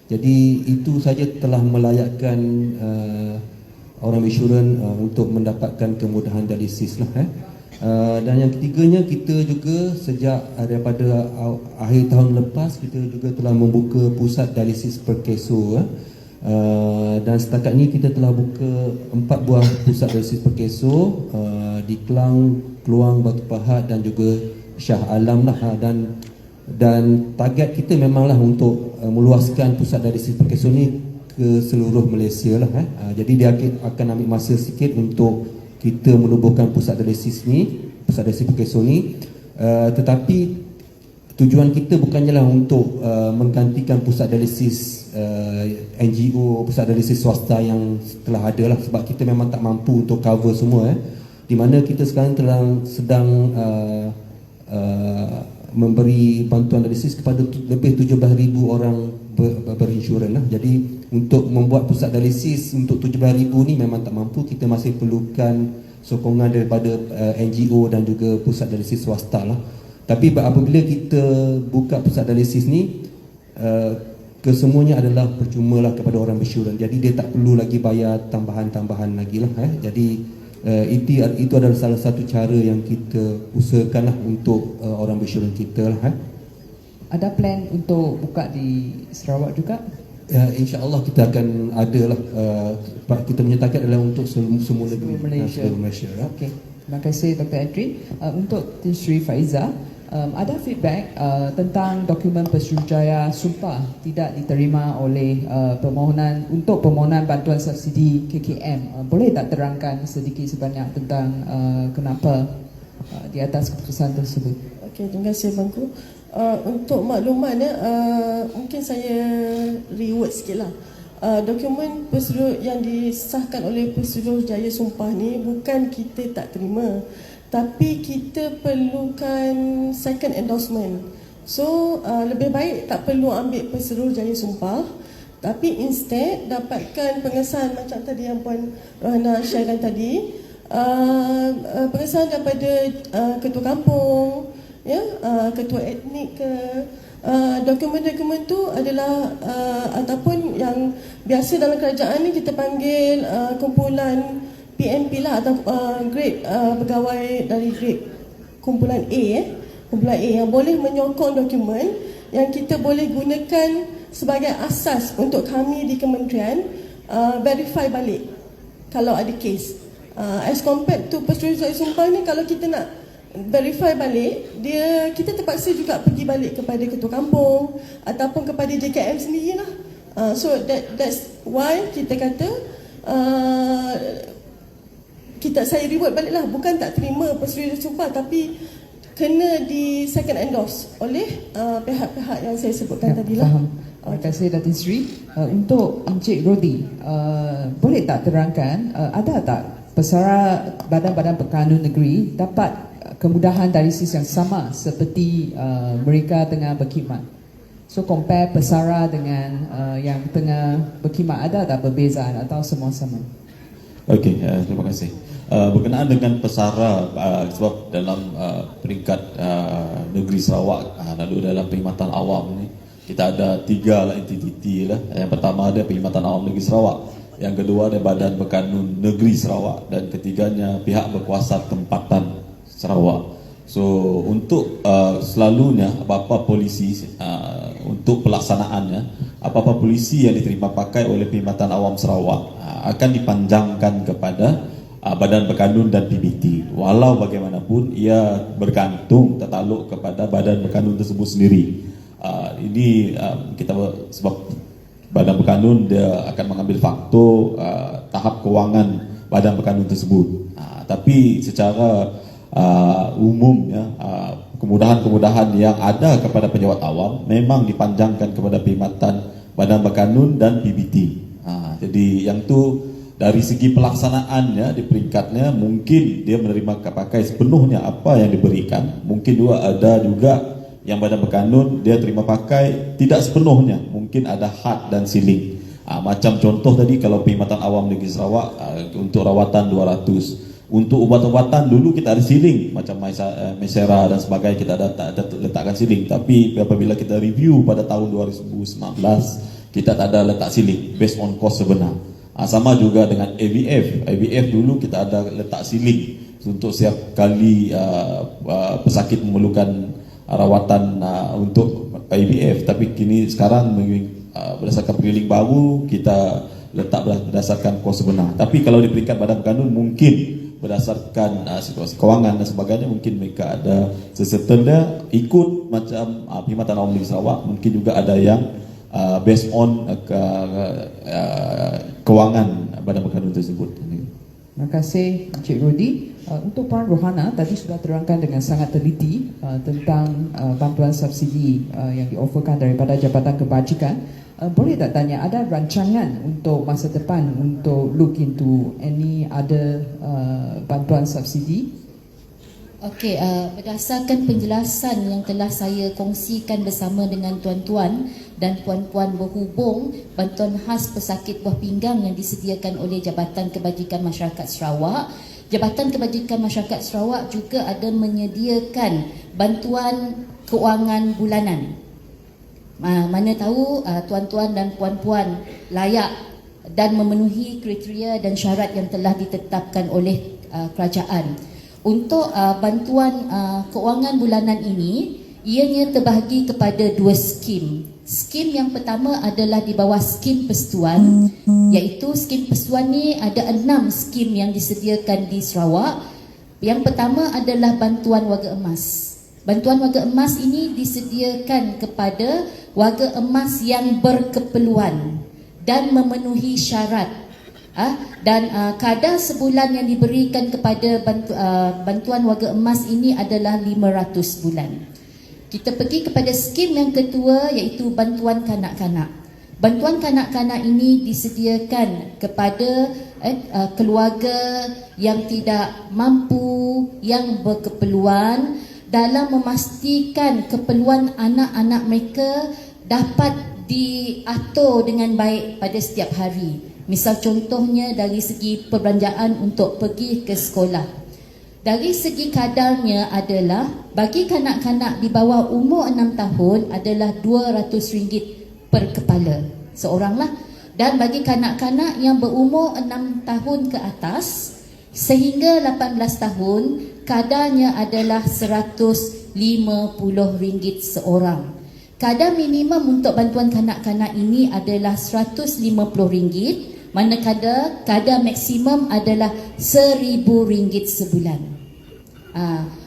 Jadi itu saja telah melayakkan orang berinsurans untuk mendapatkan kemudahan dialisis lah. Dan yang ketiganya, kita juga sejak daripada akhir tahun lepas kita juga telah membuka pusat dialisis perkeso. Dan setakat ni kita telah buka 4 buah pusat dialisis perkeso di Kelang, Keluang, Batu Pahat dan juga Shah Alam lah. Dan target kita memanglah untuk meluaskan pusat dialisis perkeso ni ke seluruh Malaysia lah. Jadi dia akan ambil masa sikit untuk kita menubuhkan pusat dialisis perkeso ni, tetapi tujuan kita bukannya lah untuk menggantikan pusat dialisis NGO, pusat dialisis swasta yang telah ada lah, sebab kita memang tak mampu untuk cover semua. Di mana kita sekarang sedang memberi bantuan dialisis kepada lebih 17,000 orang berinsurans lah. Jadi untuk membuat pusat dialisis untuk 17,000 ni memang tak mampu. Kita masih perlukan sokongan daripada NGO dan juga pusat dialisis swasta lah. Tapi apabila kita buka pusat dialisis ni, kesemuanya adalah percuma lah kepada orang berinsurans. Jadi dia tak perlu lagi bayar tambahan-tambahan lagi lah. Jadi itu adalah salah satu cara yang kita usahakan lah untuk orang berinsurans kita lah. Ada plan untuk buka di Sarawak juga? InsyaAllah kita akan ada lah. Kita punya target adalah untuk semua negeri Malaysia. Okey, terima kasih Dr. Edrin. Untuk Tin Sri Faiza, ada feedback tentang dokumen Pesuruhjaya Sumpah tidak diterima oleh permohonan bantuan subsidi KKM. Boleh tak terangkan sedikit sebanyak tentang kenapa di atas keputusan tersebut? Okey, terima kasih Bangku. Untuk makluman mungkin saya reword sikit lah. Dokumen yang disahkan oleh Pesuruhjaya Sumpah ni bukan kita tak terima, tapi kita perlukan second endorsement. So lebih baik tak perlu ambil Pesuruhjaya Sumpah, tapi instead dapatkan pengesahan macam tadi yang Puan Rohana sharekan tadi, pengesahan daripada ketua kampung, ketua etnik ke. Dokumen-dokumen tu adalah ataupun yang biasa dalam kerajaan ni kita panggil kumpulan PMP lah, atau grade pegawai dari grade kumpulan A, kumpulan A yang boleh menyokong dokumen yang kita boleh gunakan sebagai asas untuk kami di kementerian verify balik kalau ada kes. As compared to Pesuruhjaya Sumpah ni, kalau kita nak verify balik, kita terpaksa juga pergi balik kepada ketua kampung ataupun kepada JKM sendirilah. So that's why kita kata saya reward balik lah, bukan tak terima Pesuruhjaya Sumpah, tapi kena di second endorse oleh pihak-pihak yang saya sebutkan tadi lah. Faham. Terima kasih Datin Sri. Untuk Encik Rodi, boleh tak terangkan ada tak pesara badan-badan berkanun negeri dapat kemudahan dialisis yang sama seperti mereka tengah berkhidmat? So compare pesara dengan yang tengah berkhidmat, ada tak perbezaan atau semua sama? Okey, terima kasih. Berkenaan dengan pesara, sebab dalam peringkat negeri Sarawak, lalu dalam perkhidmatan awam ni kita ada 3 lah entiti lah. Yang pertama ada Perkhidmatan Awam Negeri Sarawak, yang kedua ada Badan Berkanun Negeri Sarawak, dan ketiganya pihak berkuasa tempatan Sarawak. So untuk selalunya apa-apa polisi untuk pelaksanaannya, apa-apa polisi yang diterima pakai oleh Perkhidmatan Awam Sarawak akan dipanjangkan kepada Badan Berkanun dan PBT. Walau bagaimanapun ia bergantung tertakluk kepada Badan Berkanun tersebut sendiri. Ini kita sebab Badan Berkanun dia akan mengambil faktor tahap kewangan Badan Berkanun tersebut. Tapi secara umum ya, kemudahan-kemudahan yang ada kepada pejabat awam memang dipanjangkan kepada perkhidmatan Badan Berkanun dan PBT. Jadi yang tu dari segi pelaksanaannya di peringkatnya mungkin dia menerima pakai sepenuhnya apa yang diberikan. Mungkin ada juga yang Badan Berkanun dia terima pakai tidak sepenuhnya, mungkin ada had dan siling. Macam contoh tadi kalau perkhidmatan awam Negeri Sarawak untuk rawatan 200. Untuk ubat-ubatan dulu kita ada siling macam Mesera dan sebagainya, kita ada letakkan siling. Tapi apabila kita review pada tahun 2019 kita tak ada letak siling based on cost sebenar. Sama juga dengan AVF dulu kita ada letak siling untuk setiap kali pesakit memerlukan rawatan untuk AVF. Tapi kini sekarang berdasarkan periling baru kita letak berdasarkan kos sebenar. Tapi kalau di peringkat Badan Berkanun mungkin berdasarkan situasi kewangan dan sebagainya, mungkin mereka ada sesetengah ikut macam Perkhidmatan Awam Negeri Sarawak. Mungkin juga ada yang based on kewangan Badan Berkanun tersebut. Terima kasih Encik Rudi. Untuk Puan Rohana tadi sudah terangkan dengan sangat teliti tentang bantuan subsidi yang dioferkan daripada Jabatan Kebajikan. Boleh tak tanya, ada rancangan untuk masa depan untuk look into any other bantuan subsidi? Okey, berdasarkan penjelasan yang telah saya kongsikan bersama dengan tuan-tuan dan puan-puan berhubung, bantuan khas pesakit buah pinggang yang disediakan oleh Jabatan Kebajikan Masyarakat Sarawak, Jabatan Kebajikan Masyarakat Sarawak juga ada menyediakan bantuan kewangan bulanan. Mana tahu tuan-tuan dan puan-puan layak dan memenuhi kriteria dan syarat yang telah ditetapkan oleh kerajaan. Untuk bantuan kewangan bulanan ini, ianya terbahagi kepada 2 skim. Skim yang pertama adalah di bawah skim Persatuan, iaitu skim Persatuan ni ada 6 skim yang disediakan di Sarawak. Yang pertama adalah bantuan warga emas. Bantuan warga emas ini disediakan kepada warga emas yang berkeperluan dan memenuhi syarat. Dan kadar sebulan yang diberikan kepada bantuan warga emas ini adalah 500 bulan. Kita pergi kepada skim yang kedua, iaitu bantuan kanak-kanak. Bantuan kanak-kanak ini disediakan kepada keluarga yang tidak mampu, yang berkeperluan, dalam memastikan keperluan anak-anak mereka dapat diatur dengan baik pada setiap hari. Misal contohnya dari segi perbelanjaan untuk pergi ke sekolah. Dari segi kadarnya adalah bagi kanak-kanak di bawah umur 6 tahun adalah RM200 per kepala seoranglah. Dan bagi kanak-kanak yang berumur 6 tahun ke atas sehingga 18 tahun, kadarnya adalah RM150 seorang. Kadar minimum untuk bantuan kanak-kanak ini adalah RM150, manakala kadar maksimum adalah RM1,000 sebulan.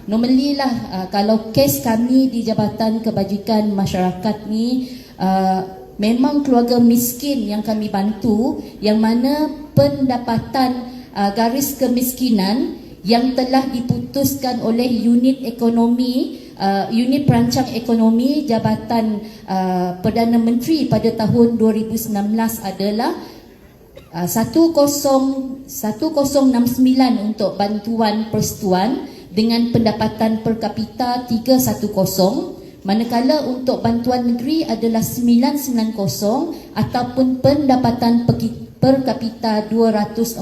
Normally lah kalau kes kami di Jabatan Kebajikan Masyarakat ni memang keluarga miskin yang kami bantu, yang mana pendapatan garis kemiskinan yang telah diputuskan oleh unit ekonomi, unit perancang ekonomi Jabatan Perdana Menteri pada tahun 2019 adalah 1069 untuk bantuan persatuan dengan pendapatan per kapita 310, manakala untuk bantuan negeri adalah 990 ataupun pendapatan per kapita 240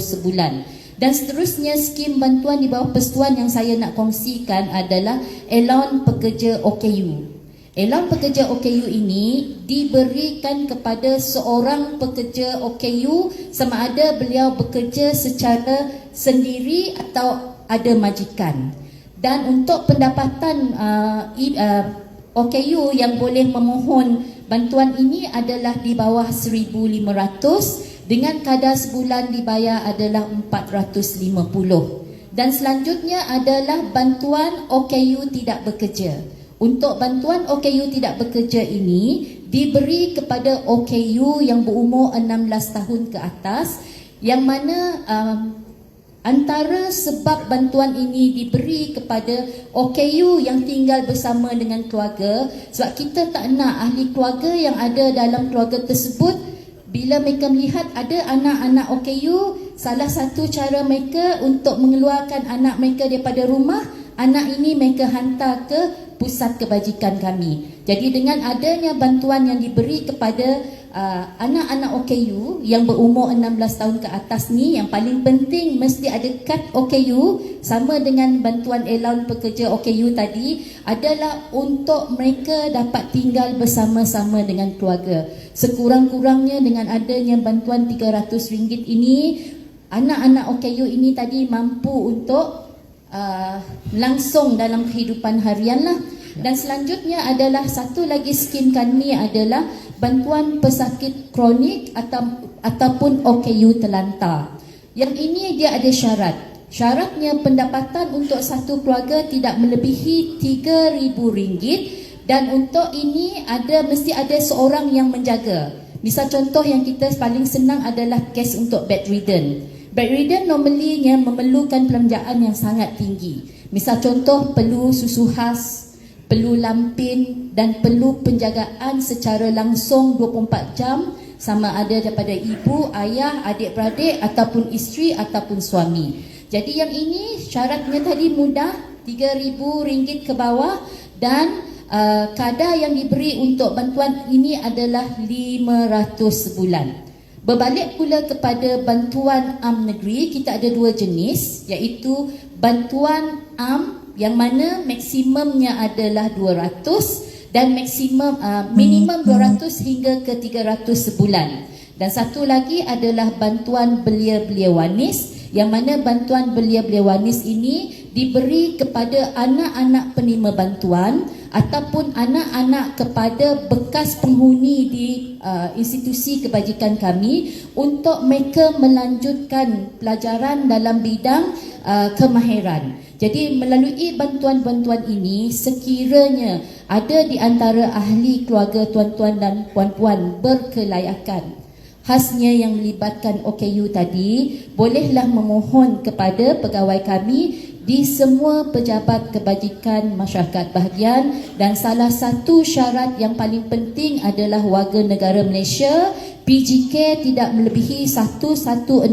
sebulan. Dan seterusnya skim bantuan di bawah persatuan yang saya nak kongsikan adalah Elon Pekerja OKU. Elon Pekerja OKU ini diberikan kepada seorang pekerja OKU sama ada beliau bekerja secara sendiri atau ada majikan. Dan untuk pendapatan OKU yang boleh memohon bantuan ini adalah di bawah 1,500 dengan kadar sebulan dibayar adalah 450. Dan selanjutnya adalah bantuan OKU tidak bekerja. untuk bantuan OKU tidak bekerja ini diberi kepada OKU yang berumur 16 tahun ke atas, yang mana antara sebab bantuan ini diberi kepada OKU yang tinggal bersama dengan keluarga, sebab kita tak nak ahli keluarga yang ada dalam keluarga tersebut, bila mereka melihat ada anak-anak OKU, salah satu cara mereka untuk mengeluarkan anak mereka daripada rumah, anak ini mereka hantar ke pusat kebajikan kami. Jadi dengan adanya bantuan yang diberi kepada anak-anak OKU yang berumur 16 tahun ke atas ni, yang paling penting mesti ada kad OKU, sama dengan bantuan allowance pekerja OKU tadi, adalah untuk mereka dapat tinggal bersama-sama dengan keluarga. Sekurang-kurangnya dengan adanya bantuan RM300 ini, anak-anak OKU ini tadi mampu untuk langsung dalam kehidupan harian lah. Dan selanjutnya adalah satu lagi skim kami adalah bantuan pesakit kronik ataupun OKU terlantar. Yang ini dia ada syarat. Syaratnya pendapatan untuk satu keluarga tidak melebihi RM3,000 dan untuk ini mesti ada seorang yang menjaga. Misal contoh yang kita paling senang adalah kes untuk bedridden. Bedridden normalnya memerlukan pelanjaan yang sangat tinggi. Misal contoh perlu susu khas, perlu lampin dan perlu penjagaan secara langsung 24 jam, sama ada daripada ibu, ayah, adik-beradik ataupun isteri ataupun suami. Jadi yang ini syaratnya tadi mudah, RM3,000 ke bawah, dan kadar yang diberi untuk bantuan ini adalah 500 sebulan. Berbalik pula kepada bantuan am negeri, kita ada dua jenis, iaitu bantuan am yang mana maksimumnya adalah 200 dan maksimum minimum 200 hingga ke 300 sebulan. Dan satu lagi adalah bantuan belia-belia wanis, yang mana bantuan belia-belia wanis ini diberi kepada anak-anak penerima bantuan ataupun anak-anak kepada bekas penghuni di institusi kebajikan kami untuk mereka melanjutkan pelajaran dalam bidang kemahiran. Jadi melalui bantuan-bantuan ini, sekiranya ada di antara ahli keluarga tuan-tuan dan puan-puan berkelayakan, khasnya yang melibatkan OKU tadi, bolehlah memohon kepada pegawai kami di semua pejabat kebajikan masyarakat bahagian, dan salah satu syarat yang paling penting adalah warga negara Malaysia, PGK tidak melebihi 1169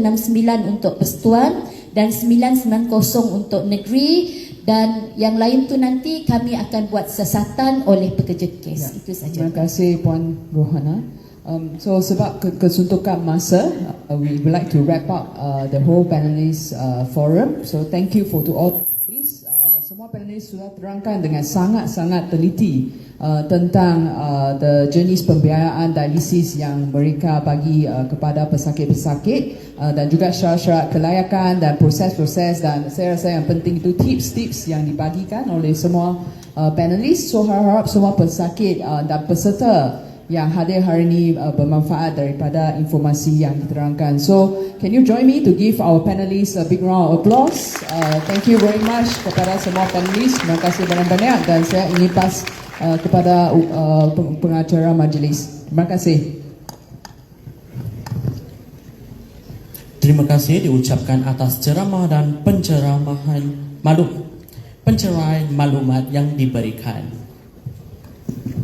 untuk persatuan dan 990 untuk negeri, dan yang lain tu nanti kami akan buat siasatan oleh pekerja kes. Itu saja. Terima kasih Puan Rohana. So sebab kesuntukan masa, we would like to wrap up the whole panelist forum. So thank you to all this. Semua panelis sudah terangkan dengan sangat-sangat teliti tentang the jenis pembiayaan dialisis yang mereka bagi kepada pesakit-pesakit, dan juga syarat-syarat kelayakan dan proses-proses, dan saya rasa yang penting itu tips-tips yang dibagikan oleh semua panelis. So harap semua pesakit dan peserta yang hadir hari ini bermanfaat daripada informasi yang diterangkan. So, can you join me to give our panelists a big round of applause? Thank you very much kepada semua panelis. Terima kasih banyak-banyak, dan saya ingin pas kepada pengacara majlis. Terima kasih. Terima kasih diucapkan atas ceramah dan pencerahan maklumat yang diberikan.